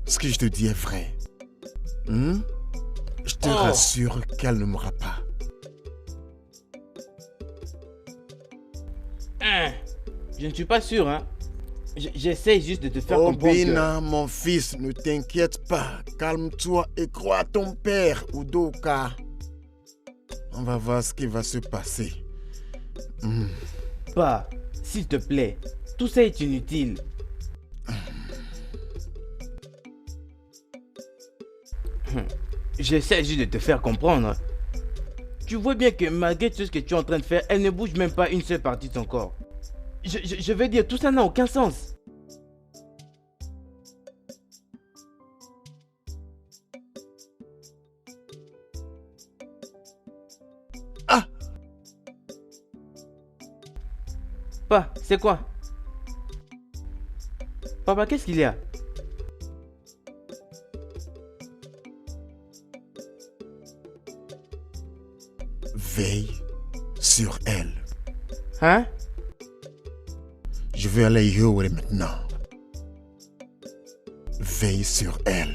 ce que je te dis est vrai. Je te rassure qu'elle ne mourra pas. Je ne suis pas sûr, hein. J'essaie juste de te faire comprendre que... Obina, mon fils, ne t'inquiète pas. Calme-toi et crois à ton père, Udoka. On va voir ce qui va se passer. Pa, s'il te plaît, tout ça est inutile. J'essaie juste de te faire comprendre. Tu vois bien que malgré tout ce que tu es en train de faire, elle ne bouge même pas une seule partie de son corps. Je veux dire, tout ça n'a aucun sens. Ah! Pa, c'est quoi? Papa, qu'est-ce qu'il y a? Veille sur elle. Hein? Je vais aller Yoweri maintenant. Veille sur elle.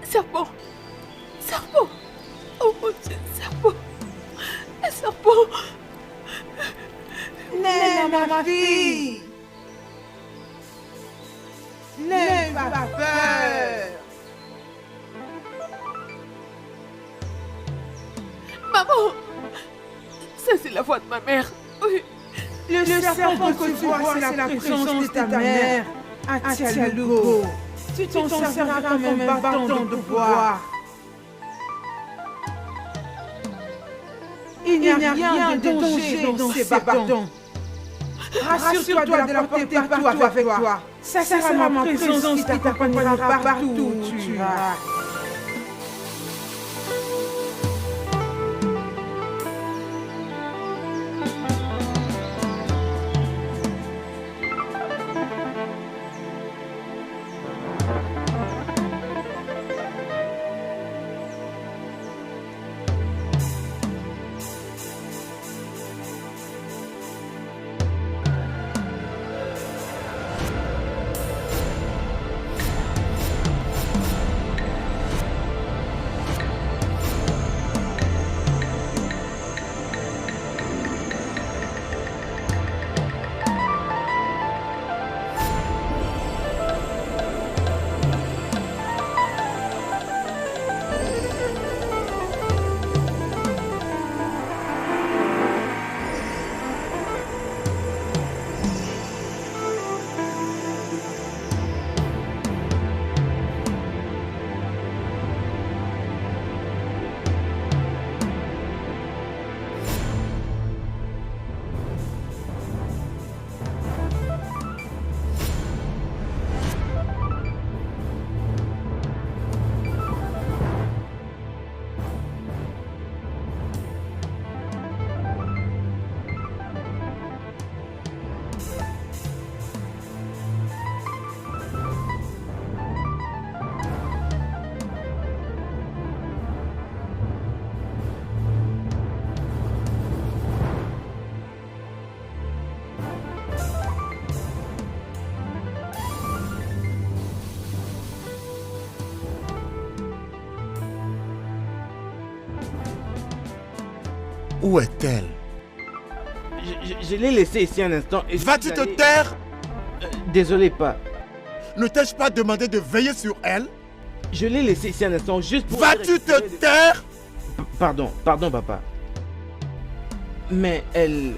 Serpent! Serpent! Oh mon Dieu, serpent! Un serpent! Nena, ma fille! N'aie pas peur! Maman! Ça, c'est la voix de ma mère. Oui. Le serpent que tu vois, c'est la présence de ta mère, Atialugo. Tu t'en serviras comme un bâton de bois. Il n'y a rien de danger dans ces bâtons. Rassure-toi de la porter partout avec toi. Ça sera ma présence qui t'accompagnera partout où tu iras. Où est-elle? Je l'ai laissée ici un instant et... Vas-tu te taire? Désolé, pas. Ne t'ai-je pas demandé de veiller sur elle? Je l'ai laissée ici un instant juste pour... Vas-tu te taire? Pardon, papa. Mais elle...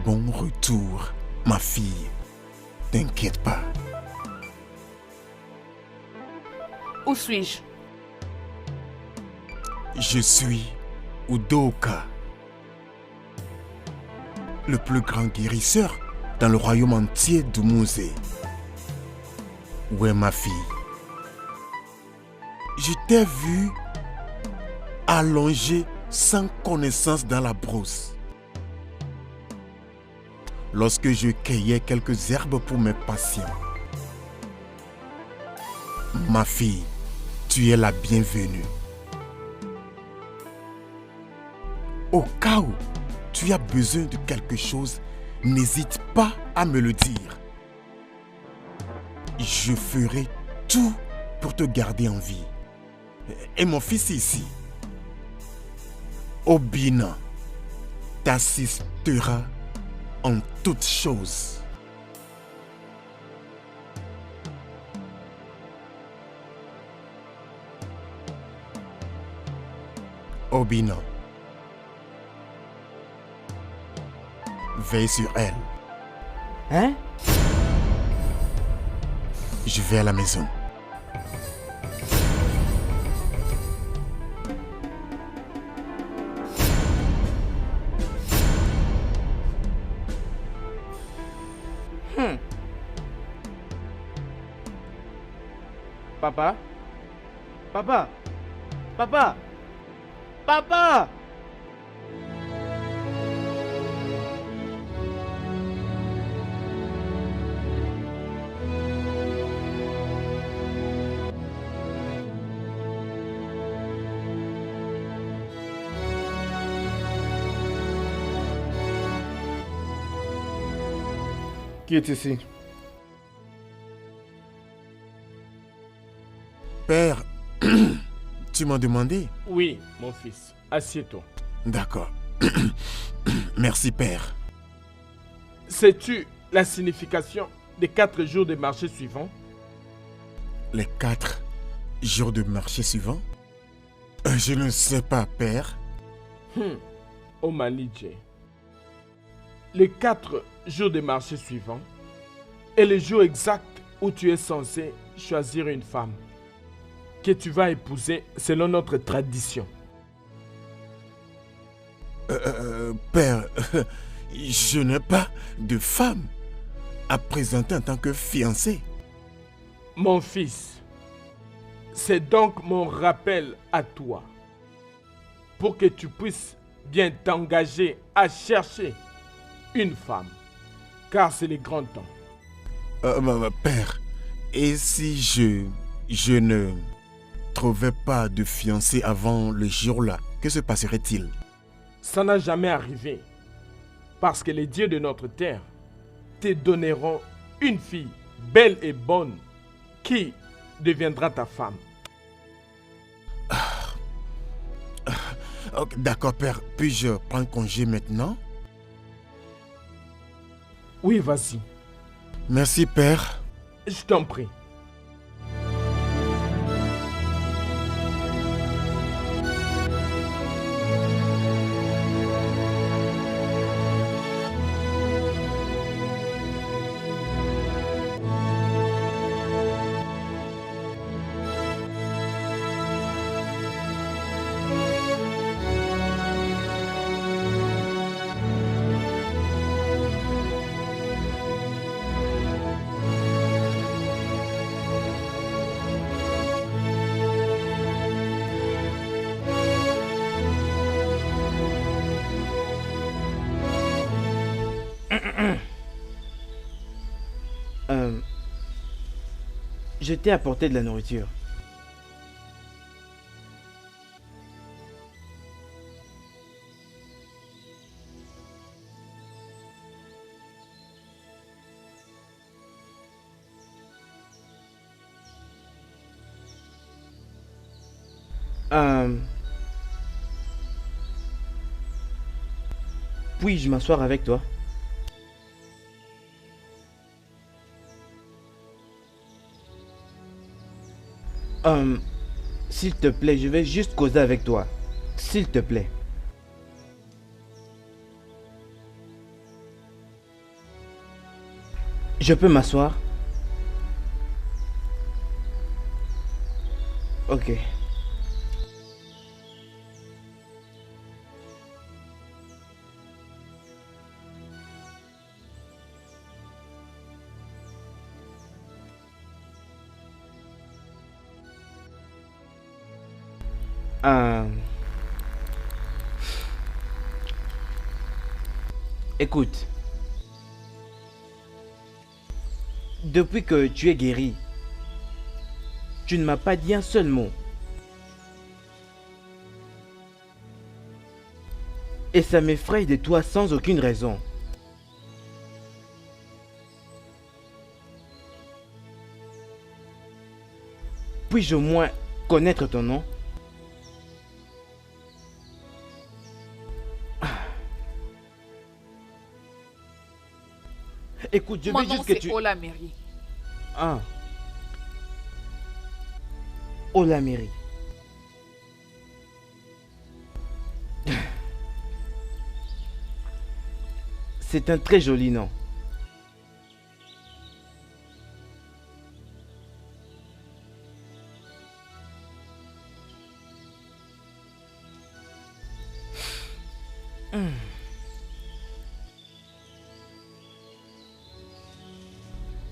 Bon retour, ma fille. T'inquiète pas. Où suis-je? Je suis Udoka, le plus grand guérisseur dans le royaume entier du musée. Où est ma fille? Je t'ai vu allongée sans connaissance dans la brousse. Lorsque je cueillais quelques herbes pour mes patients. Ma fille, tu es la bienvenue. Au cas où tu as besoin de quelque chose, n'hésite pas à me le dire. Je ferai tout pour te garder en vie. Et mon fils ici, Obina, t'assistera en toutes choses. Obina, veille sur elle. Hein? Je vais à la maison. Papa? Papa! Qui est ici? Père, tu m'as demandé? Oui, mon fils. Assieds-toi. D'accord. Merci, Père. Sais-tu la signification des 4 jours de marché suivants? Les 4 jours de marché suivants? Je ne sais pas, Père. Omanidje. Les 4 jours de marché suivants est le jour exact où tu es censé choisir une femme que tu vas épouser selon notre tradition. Père, je n'ai pas de femme à présenter en tant que fiancé. Mon fils, c'est donc mon rappel à toi pour que tu puisses bien t'engager à chercher une femme, car c'est le grand temps. Père, et si je ne trouvais pas de fiancé avant le jour-là, que se passerait-il? Ça n'a jamais arrivé, parce que les dieux de notre terre te donneront une fille belle et bonne qui deviendra ta femme. Okay, d'accord, Père. Puis-je prendre congé maintenant? Oui, vas-y. Merci, Père. Je t'en prie. Je t'ai apporté de la nourriture. Puis-je m'asseoir avec toi? S'il te plaît, je vais juste causer avec toi. S'il te plaît. Je peux m'asseoir? Ok. Écoute, depuis que tu es guéri, tu ne m'as pas dit un seul mot. Et ça m'effraie de toi sans aucune raison. Puis-je au moins connaître ton nom? Écoute, je veux juste que tu... Mon nom, c'est Olamiri. Ah. Olamiri. C'est un très joli nom.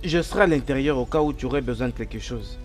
Je serai à l'intérieur au cas où tu aurais besoin de quelque chose.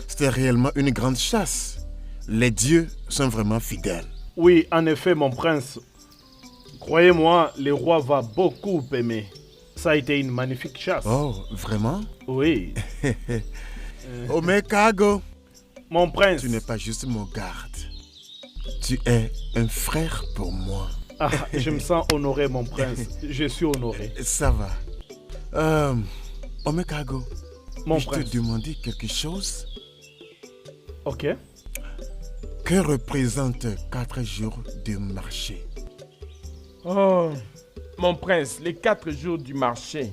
C'était réellement une grande chasse. Les dieux sont vraiment fidèles. Oui, en effet, mon prince. Croyez-moi, le roi va beaucoup aimer. Ça a été une magnifique chasse. Oh, vraiment? Oui. Omekago, Mon prince. tu n'es pas juste mon garde. Tu es un frère pour moi. Ah, je me sens honoré, mon prince. Je suis honoré. Ça va. Omekago, Mon je te prince. demandais quelque chose? Ok. Que représentent 4 jours de marché? Oh, mon prince, les 4 jours du marché.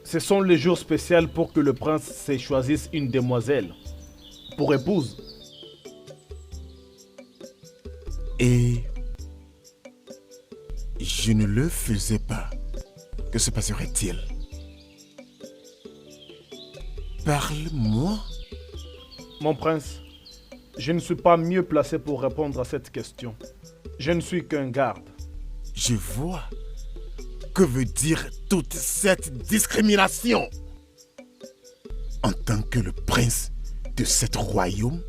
Ce sont les jours spéciaux pour que le prince se choisisse une demoiselle pour épouse. Et je ne le faisais pas. Que se passerait-il? Parle-moi. Mon prince, je ne suis pas mieux placé pour répondre à cette question. Je ne suis qu'un garde. Je vois. Que veut dire toute cette discrimination? En tant que le prince de cet royaume,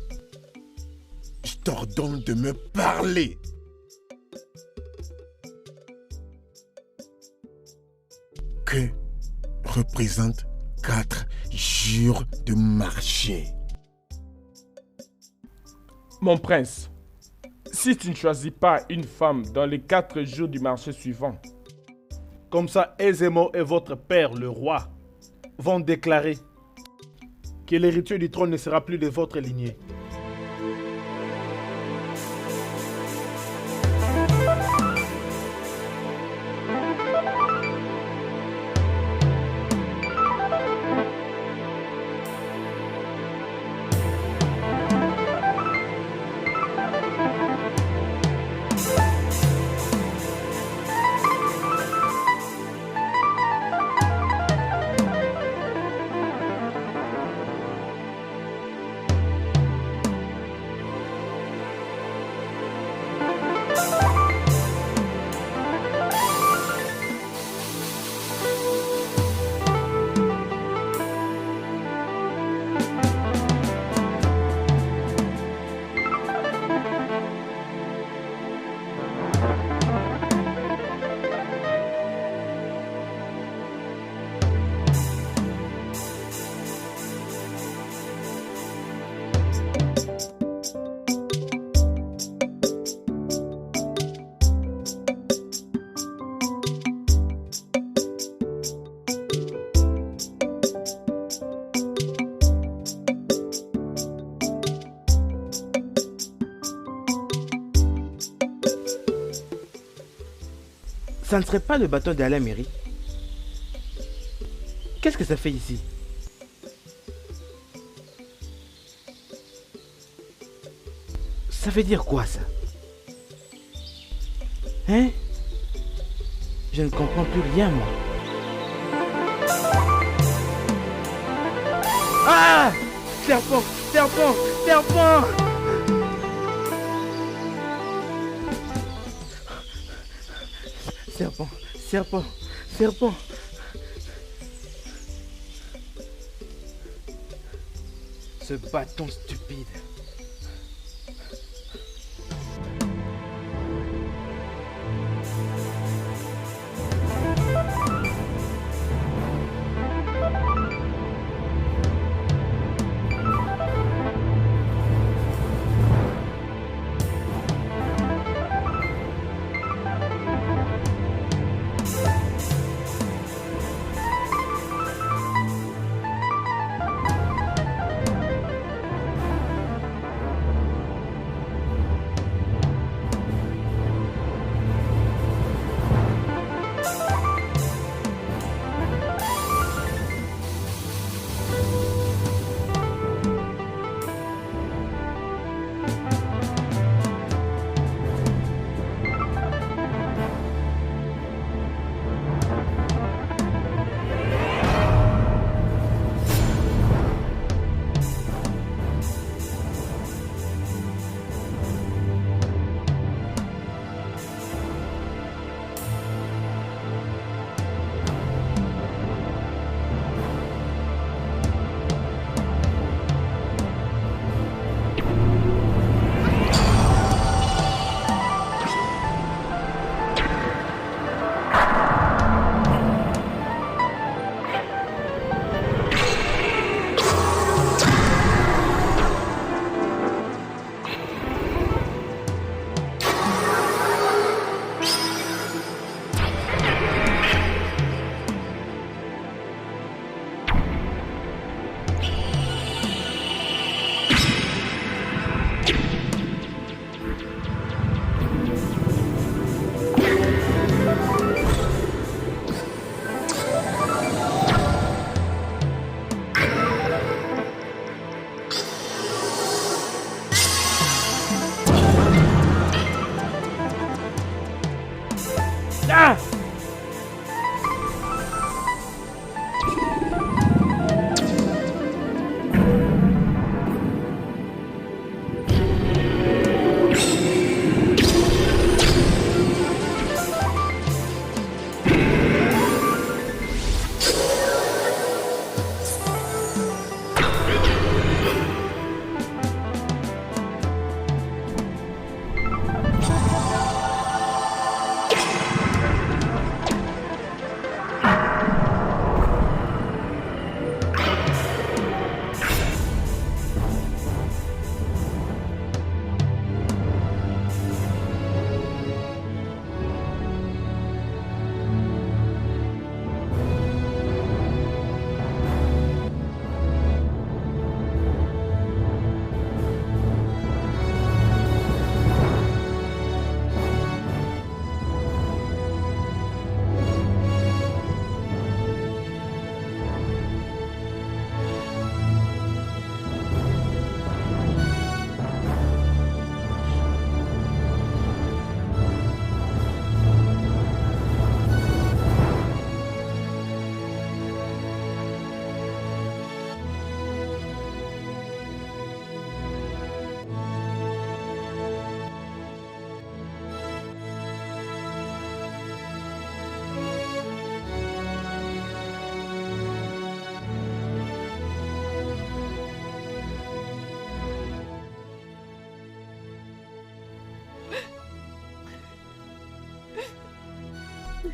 je t'ordonne de me parler. Que représentent 4 jours de marché? Mon prince, si tu ne choisis pas une femme dans les 4 jours du marché suivant, Comme ça, Ezemo et votre père, le roi, vont déclarer que l'héritier du trône ne sera plus de votre lignée. Ça ne serait pas le bâton de la mairie? Qu'est-ce que ça fait ici? Ça veut dire quoi ça? Hein? Je ne comprends plus rien moi. Ah! Serpent! Serpent! Serpent! Serpent! Serpent! Serpent! Ce bâton stupide.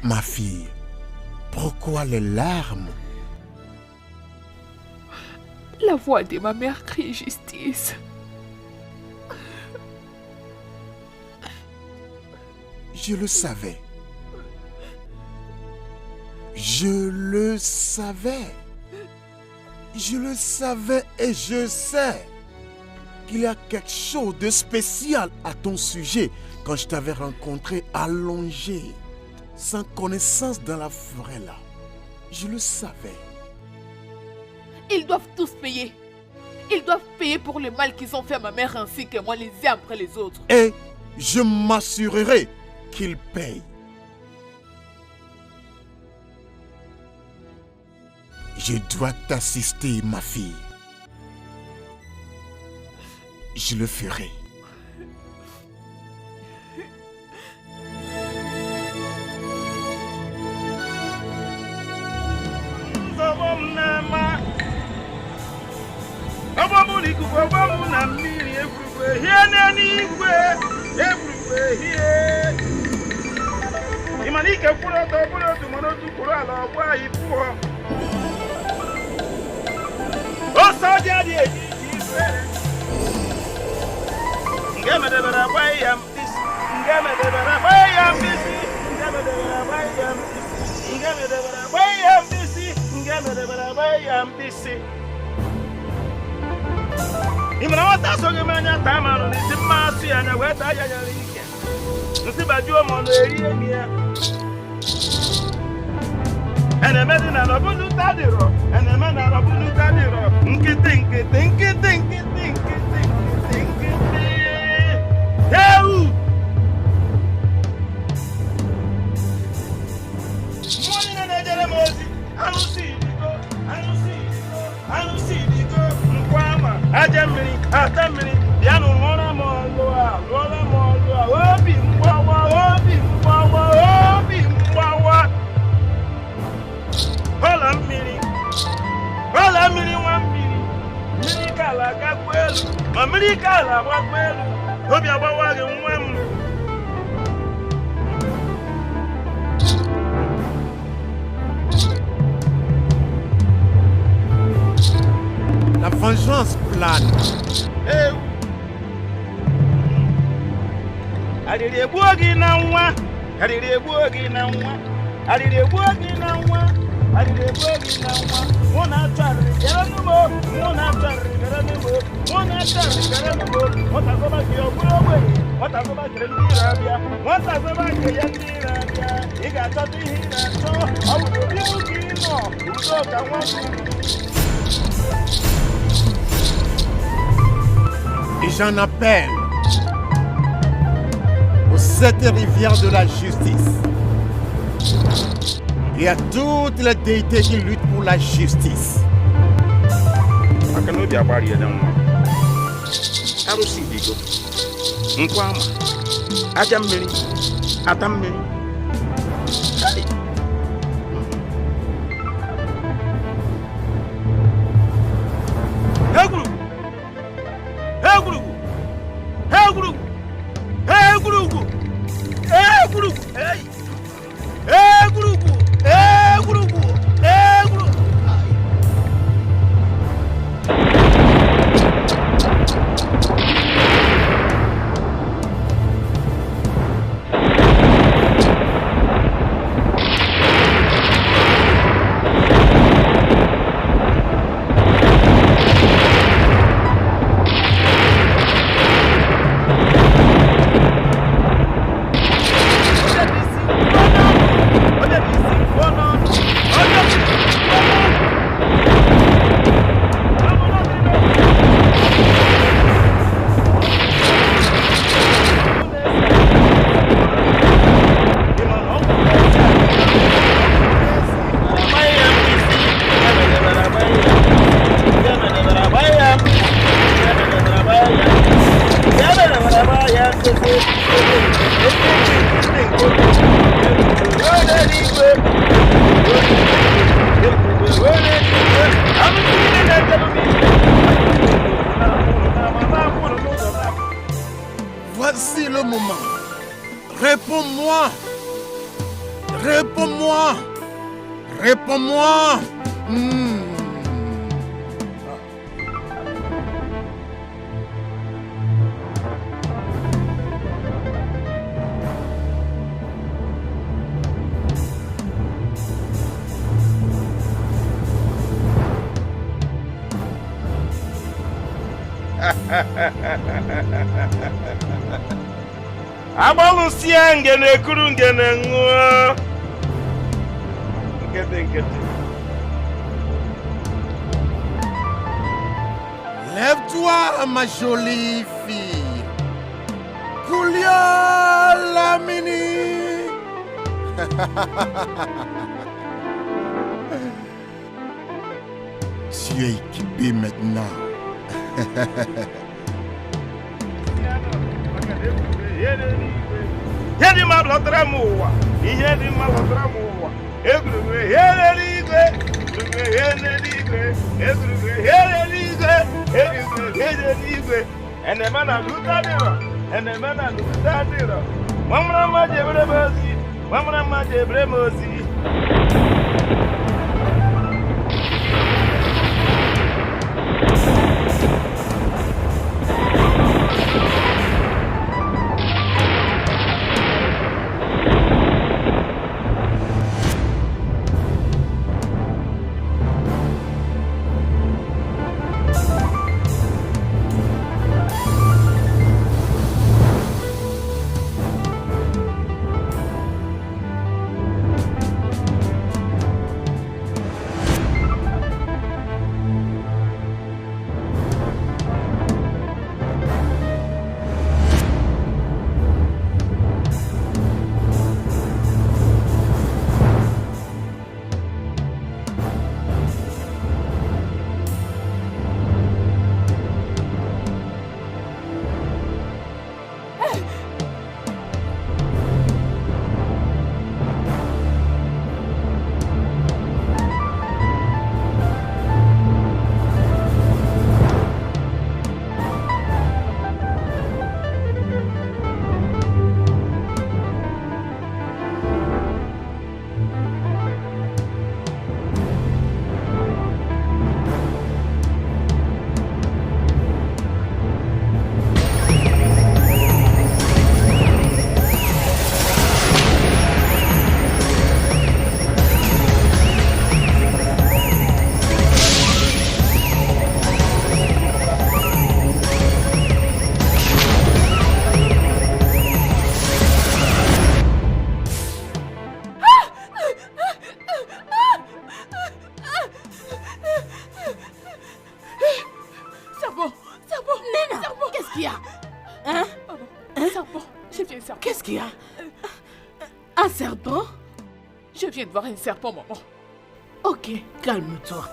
Ma fille, pourquoi les larmes? La voix de ma mère crie justice. Je le savais. Je le savais. Je le savais et je sais qu'il y a quelque chose de spécial à ton sujet quand je t'avais rencontré allongé sans connaissance dans la forêt là. Je le savais. Ils doivent tous payer. Ils doivent payer pour le mal qu'ils ont fait à ma mère ainsi que moi les uns après les autres. Et je m'assurerai qu'ils payent. Je dois t'assister, ma fille. Je le ferai. La vengeance plane. Et j'en appelle aux 7 rivières de la justice et à toutes les déités qui luttent pour la justice. Voici le moment. Réponds-moi. Réponds-moi. Réponds-moi. Abalusia ngene kuru ngene ngwa. Nkete. Lève-toi, ma jolie fille. Koulia Lamini. Tu es équipé maintenant. Yedi ma blotra muwa. Yedi ma blotra muwa. Egruwe yeligwe. Yeligwe. Ene mana luta dira. Mamra ma jebre mozi. Qu'est-ce qu'il y a? Un serpent? Je viens de voir un serpent, maman. Ok, calme-toi.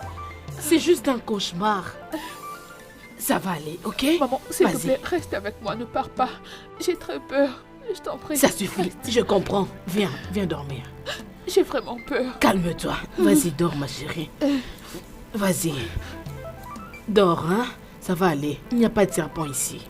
C'est juste un cauchemar. Ça va aller, ok? Maman, s'il te plaît, reste avec moi, ne pars pas. J'ai très peur, je t'en prie. Ça suffit, je comprends. Viens dormir. J'ai vraiment peur. Calme-toi. Vas-y, dors, ma chérie. Vas-y. Dors, hein? Ça va aller. Il n'y a pas de serpent ici.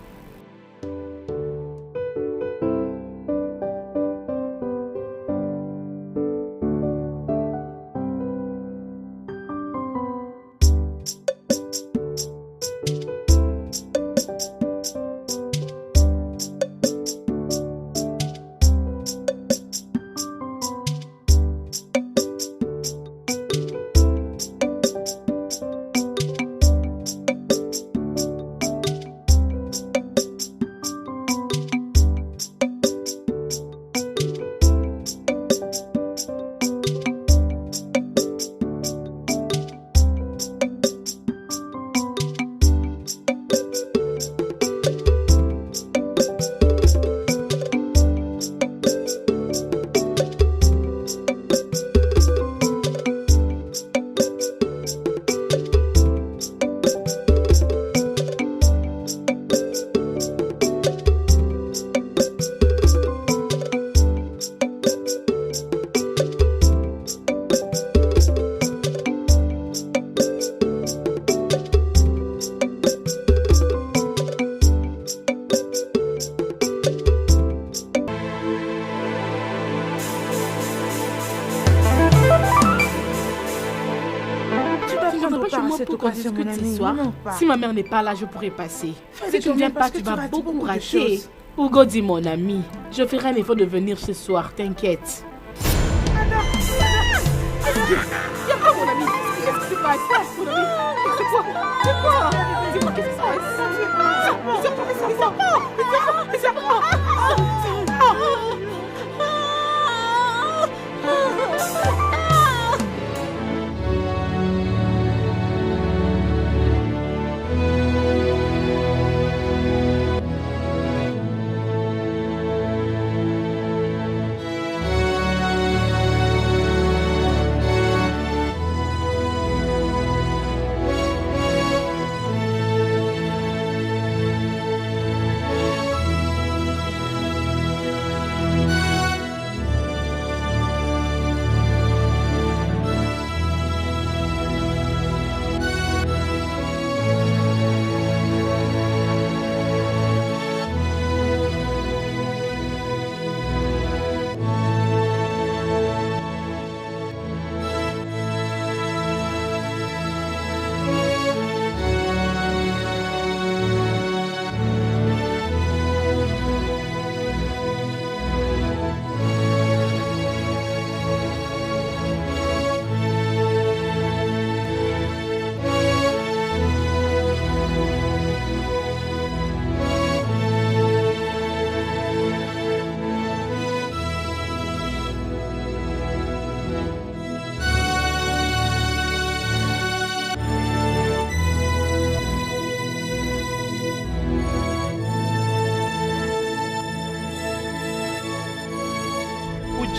Si ma mère n'est pas là, je pourrais passer. Si tu ne viens pas, tu vas beaucoup rater. Hugo dit mon ami, je ferai un effort de venir ce soir, t'inquiète. Viens pas, mon ami. Qu'est-ce qui se passe, mon ami? C'est quoi? Dis-moi, qu'est-ce qui se passe?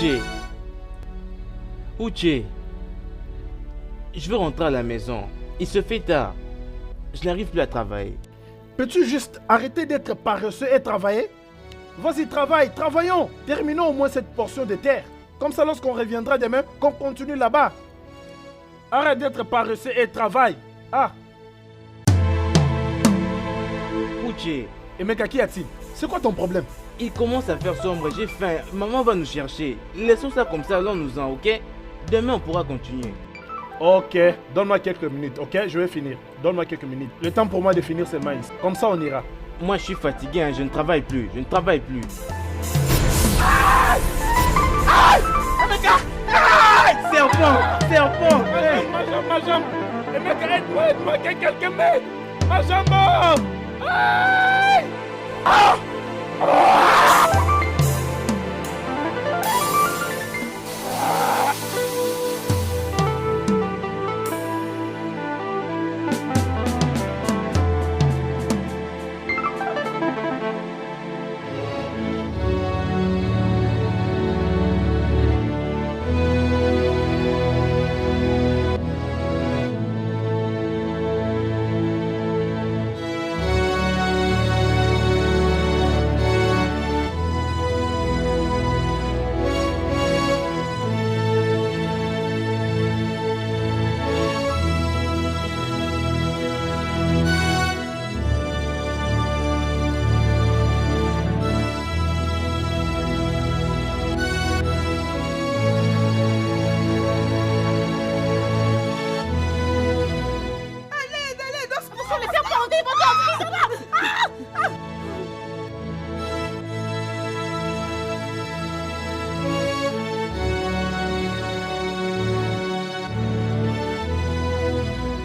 Uche. Uche. Je veux rentrer à la maison. Il se fait tard. Je n'arrive plus à travailler. Peux-tu juste arrêter d'être paresseux et travailler? Vas-y, travaille, travaillons. Terminons au moins cette portion de terre. Comme ça, lorsqu'on reviendra demain, qu'on continue là-bas. Arrête d'être paresseux et travaille. Ah. Uche. Et mec, qui a-t-il? C'est quoi ton problème? Il commence à faire sombre, j'ai faim. Maman va nous chercher. Laissons ça comme ça, allons-nous-en, ok? Demain, on pourra continuer. Ok, donne-moi quelques minutes, ok? Je vais finir. Donne-moi quelques minutes. Le temps pour moi de finir ce maïs. Comme ça, on ira. Moi, je suis fatigué, hein. Je ne travaille plus. Je ne travaille plus. Serpent! Serpent! Hey. Ma jambe! Et mec, aide-moi, que quelqu'un m'aide! Ma jambe! Aïe!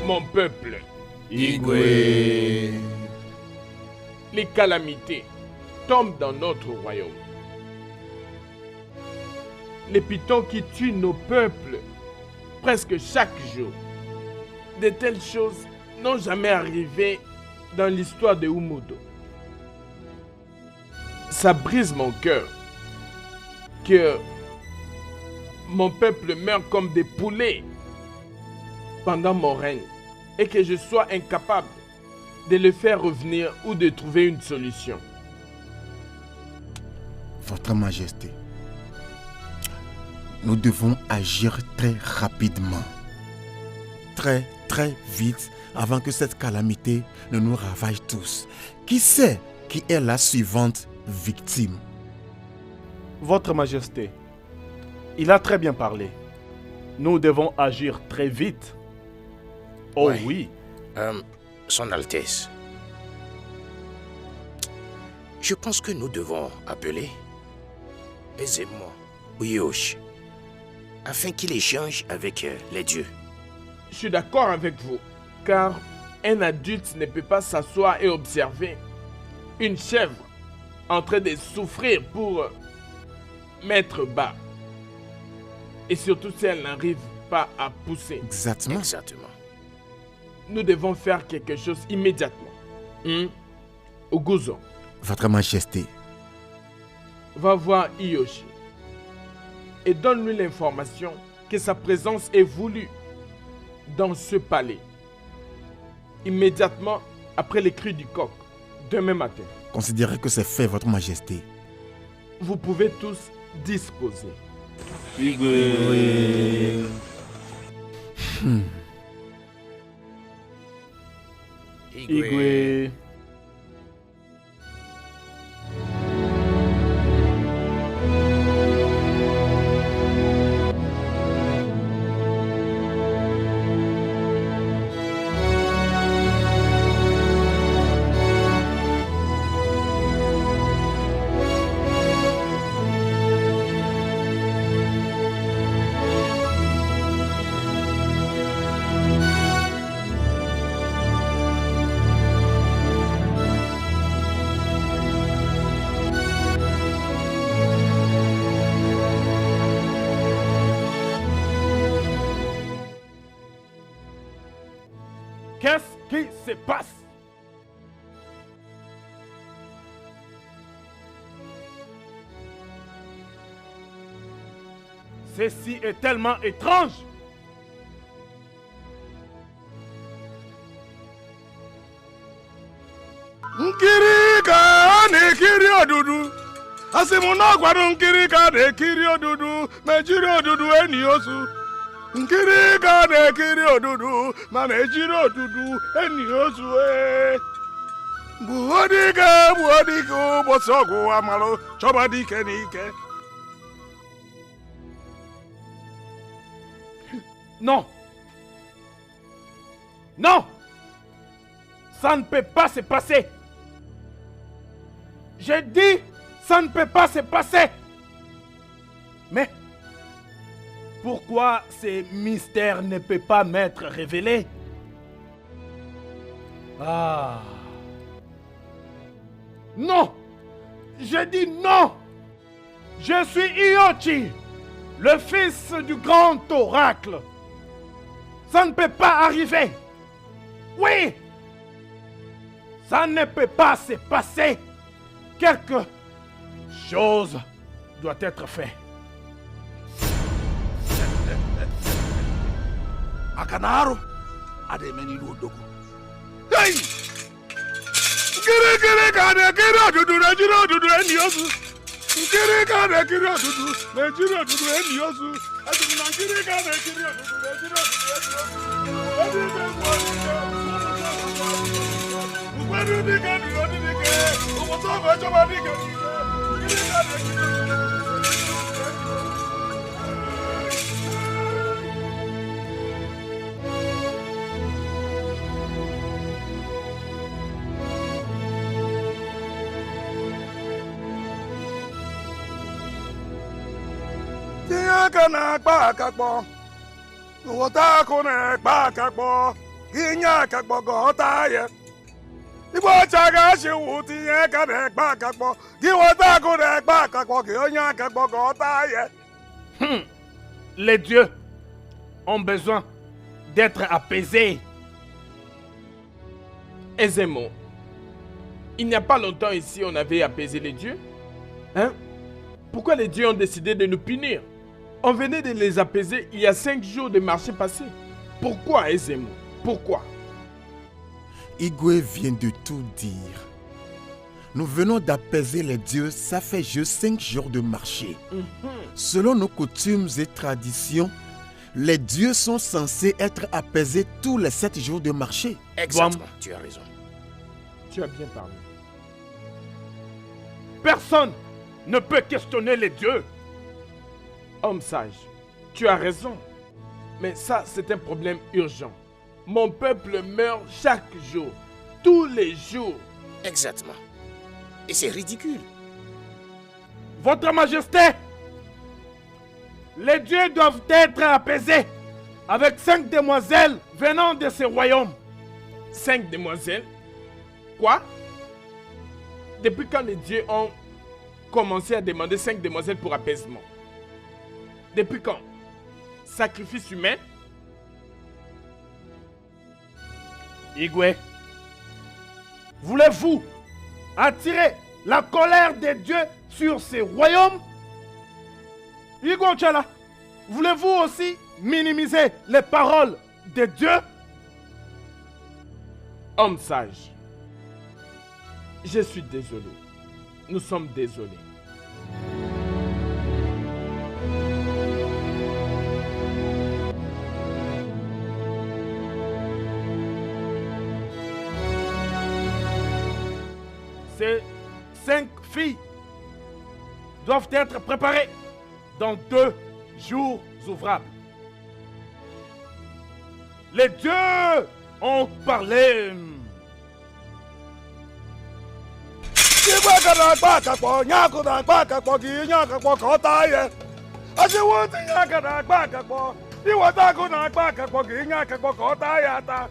Mon peuple, Igwe. les calamités tombent dans notre royaume. Les pitons qui tuent nos peuples presque chaque jour. De telles choses n'ont jamais arrivé dans l'histoire de Umudo. Ça brise mon cœur que mon peuple meure comme des poulets pendant mon règne et que je sois incapable de le faire revenir ou de trouver une solution. Votre Majesté, nous devons agir très rapidement. Très vite avant que cette calamité ne nous ravage tous. Qui sait qui est la suivante victime? Votre Majesté, il a très bien parlé. Nous devons agir très vite. Oh Ouais. oui. Son Altesse, je pense que nous devons appeler aisément Uyoshi afin qu'il échange avec les dieux. Je suis d'accord avec vous, car un adulte ne peut pas s'asseoir et observer une chèvre en train de souffrir pour mettre bas. Et surtout si elle n'arrive pas à pousser. Exactement. Exactement. Nous devons faire quelque chose immédiatement. Uguzo, Votre Majesté, va voir Iyoshi et donne-lui l'information que sa présence est voulue dans ce palais. Immédiatement après les cris du coq, demain matin. considérez que c'est fait, Votre Majesté. Vous pouvez tous disposer. Igwe. Qu'est-ce qui se passe? Ceci est tellement étrange. Nkiri ka na-ekiri odudu. Asị m na ọ gwara nkiri ka na-ekiri odudu ma ejiri odudu enyi ozu. Nkiri ka na-ekiri odudu ma ejiri odudu enyi ozu. Gbuo dike ụbọchị ọgwụ amalụ chọba dike n'ike. Non. Non. Ça ne peut pas se passer. J'ai dit, ça ne peut pas se passer. Mais, pourquoi ces mystères ne peuvent pas m'être révélés? Ah. Non. J'ai dit non. Je suis Iochi, le fils du grand oracle. Ça ne peut pas arriver. Oui. Ça ne peut pas se passer. Quelque chose doit être fait. Akanaro, ademeni l'odogo. Hey! Nkiri ka na-ekiri odudu na-ejiri odudu enyi ozu. Nkiri ka na-ekiri odudu na-ejiri odudu enyi ozu. Asị m na nkiri ka na-ekiri odudu na-ejiri odudu enyi ozu. Ụfọdụ dike dị dike, ụbọchị ọgụ echọba dike n'ike. Nkiri ka na-ekiri odudu. Tinye aka na-akpa akakpọ, nghọta akụ na-ekpa akakpọ, gị nye akakpọ ghọta ya. Igbo ọcha ga-achịwụ tinye aka na-ekpa akakpọ, gị nghọta akụ na-ekpa akakpọ, gị onye akakpọ ghọta ya. Les dieux ont besoin d'être apaisés. Aisément. Il n'y a pas longtemps ici, on avait apaisé les dieux. Hein? Pourquoi les dieux ont décidé de nous punir? On venait de les apaiser il y a 5 jours de marché passé. Pourquoi, aisément? Pourquoi? Igwe vient de tout dire. Nous venons d'apaiser les dieux, ça fait juste 5 jours de marché. Selon nos coutumes et traditions, les dieux sont censés être apaisés tous les 7 jours de marché. Exactement, tu as raison. Tu as bien parlé. Personne ne peut questionner les dieux. Homme sage, tu as raison. Mais ça, c'est un problème urgent. Mon peuple meurt chaque jour, tous les jours. Exactement. Et c'est ridicule. Votre Majesté, les dieux doivent être apaisés avec 5 demoiselles venant de ce royaume. 5 demoiselles? Quoi? Depuis quand les dieux ont commencé à demander 5 demoiselles pour apaisement? Depuis quand? Sacrifice humain? Igwe, voulez-vous attirer la colère des dieux sur ces royaumes? Igwe Ochala, voulez-vous aussi minimiser les paroles des dieux? Homme sage, je suis désolé. Nous sommes désolés. Ces 5 filles doivent être préparées dans 2 jours ouvrables. Les dieux ont parlé. Igwe aka na-akpa akakpọ, nye akụ na-akpa akakpọ, gị nye akakpọ ghọta ya. Achịwụ tinye aka na-akpa akakpọ, iweta akụ na-akpa akakpọ, gị nye akakpọ ghọta ya ata.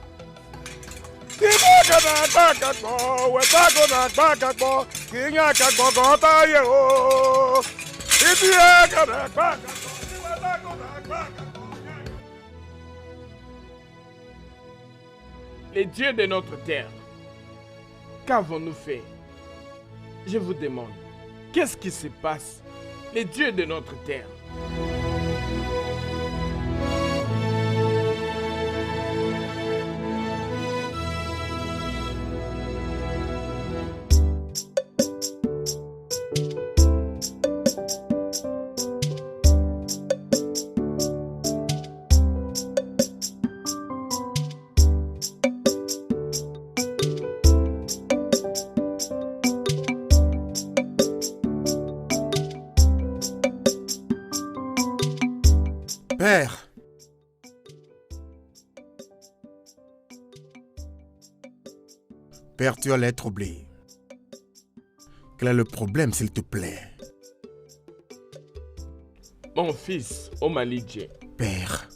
Igwe aka na-akpa akakpọ, weta akụ na-akpa akakpọ, gị nye akakpọ ghọta ya o. Itinye aka na-akpa akakpọ, iweta akụ na-akpa akakpọ. Les dieux de notre terre, qu'avons-nous fait? Je vous demande, qu'est-ce qui se passe? Les dieux de notre terre. Père, tu as l'air troublé. Quel est le problème, s'il te plaît? Mon fils, Omalidje. Père.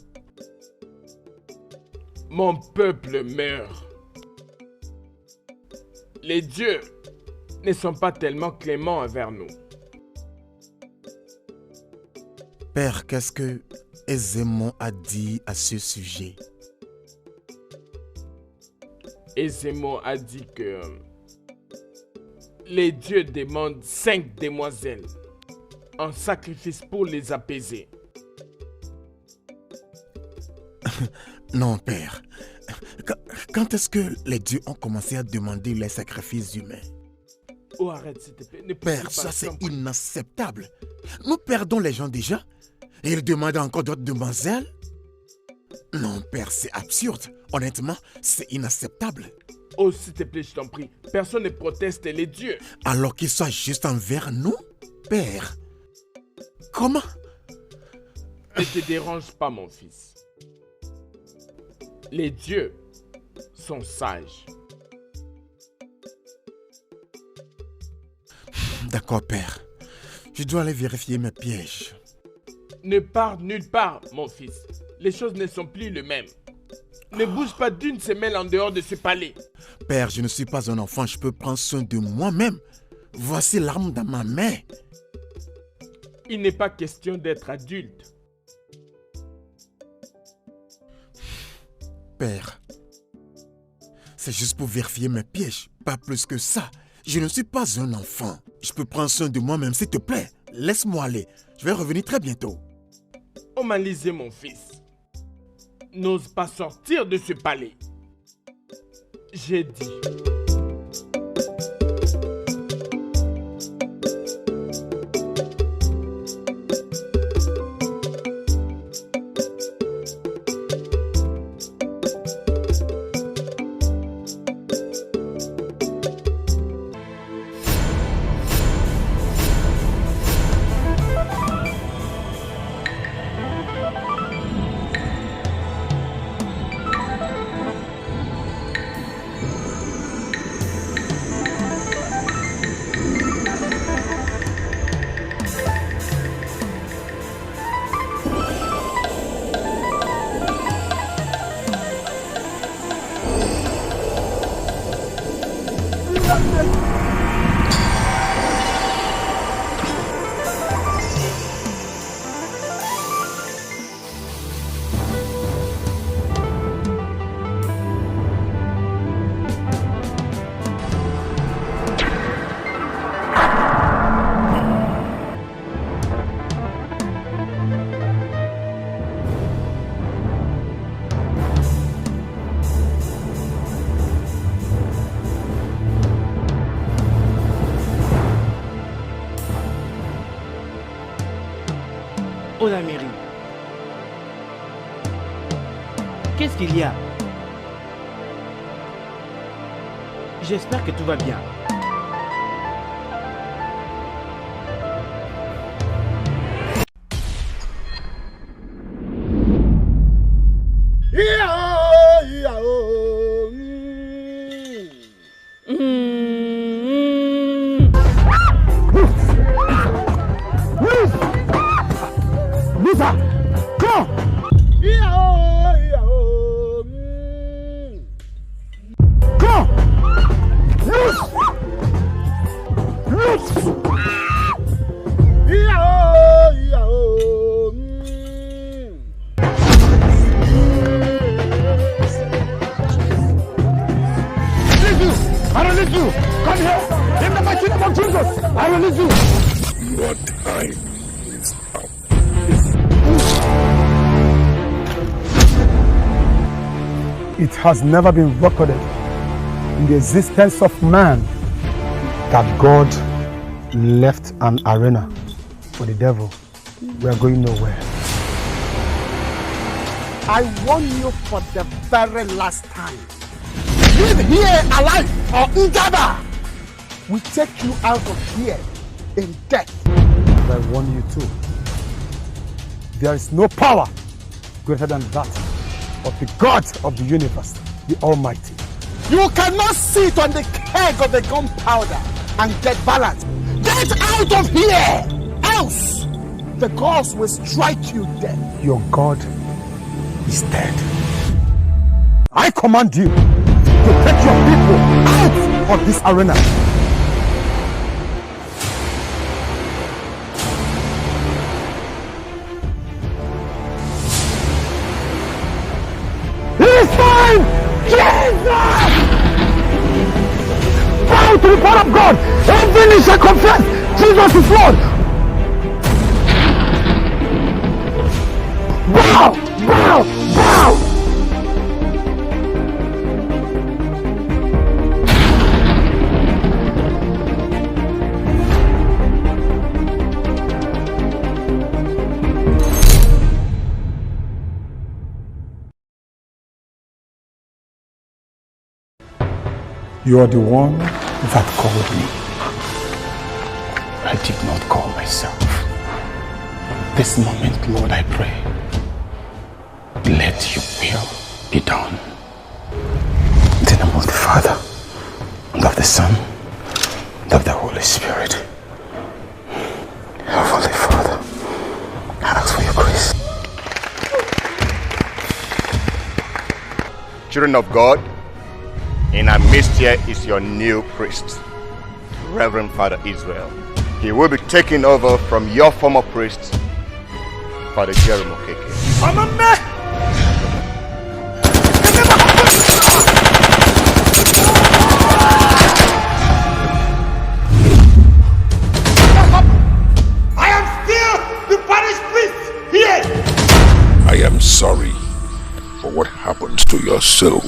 Mon peuple meurt. Les dieux ne sont pas tellement cléments envers nous. Père, qu'est-ce que Ezémon a dit à ce sujet? Ezémon a dit que les dieux demandent 5 demoiselles en sacrifice pour les apaiser. Non, Père. Quand est-ce que les dieux ont commencé à demander les sacrifices humains? Oh, arrête, s'il te plaît. Ne Père, ça c'est inacceptable. Nous perdons les gens déjà. Et ils demandent encore d'autres demoiselles? Non, Père, c'est absurde. Honnêtement, c'est inacceptable. Oh, s'il te plaît, je t'en prie. Personne ne proteste les dieux. Alors qu'ils soient juste envers nous? Père, comment? Ne te dérange pas, mon fils. Les dieux sont sages. D'accord, Père. Je dois aller vérifier mes pièges. Ne pars nulle part, mon fils. Les choses ne sont plus les mêmes. Ne bouge pas d'une semelle en dehors de ce palais. Père, je ne suis pas un enfant, je peux prendre soin de moi-même. Voici l'arme dans ma main. Il n'est pas question d'être adulte. Père, c'est juste pour vérifier mes pièges, pas plus que ça. Je ne suis pas un enfant. Je peux prendre soin de moi-même, s'il te plaît. Laisse-moi aller. Je vais revenir très bientôt. Omalidje, mon fils, n'ose pas sortir de ce palais. J'ai dit. Oh la mairie. Qu'est-ce qu'il y a? J'espère que tout va bien. It has never been recorded in the existence of man that God left an arena for the devil. We are going nowhere. I warn you for the very last time. Live here alive or in Java. We take you out of here in death. And I warn you too. There is no power greater than that of the God of the universe, the Almighty. You cannot sit on the keg of the gunpowder and get balance. Get out of here! Else, the gods will strike you dead. Your God is dead. I command you to take your people out of this arena. It's time! Jesus! Bow to the power of God! Every knee shall confess Jesus is Lord! Bow! Bow! Bow! You are the one that called me. I did not call myself. This moment, Lord, I pray, let your will be done. In the name of the Father, and of the Son, and of the Holy Spirit. Heavenly Father, I ask for your grace. Children of God, in our midst here is your new priest, Reverend Father Israel. He will be taking over from your former priest, Father Jeremy Okeke. I am still the parish priest here. I am sorry for what happened to your soul.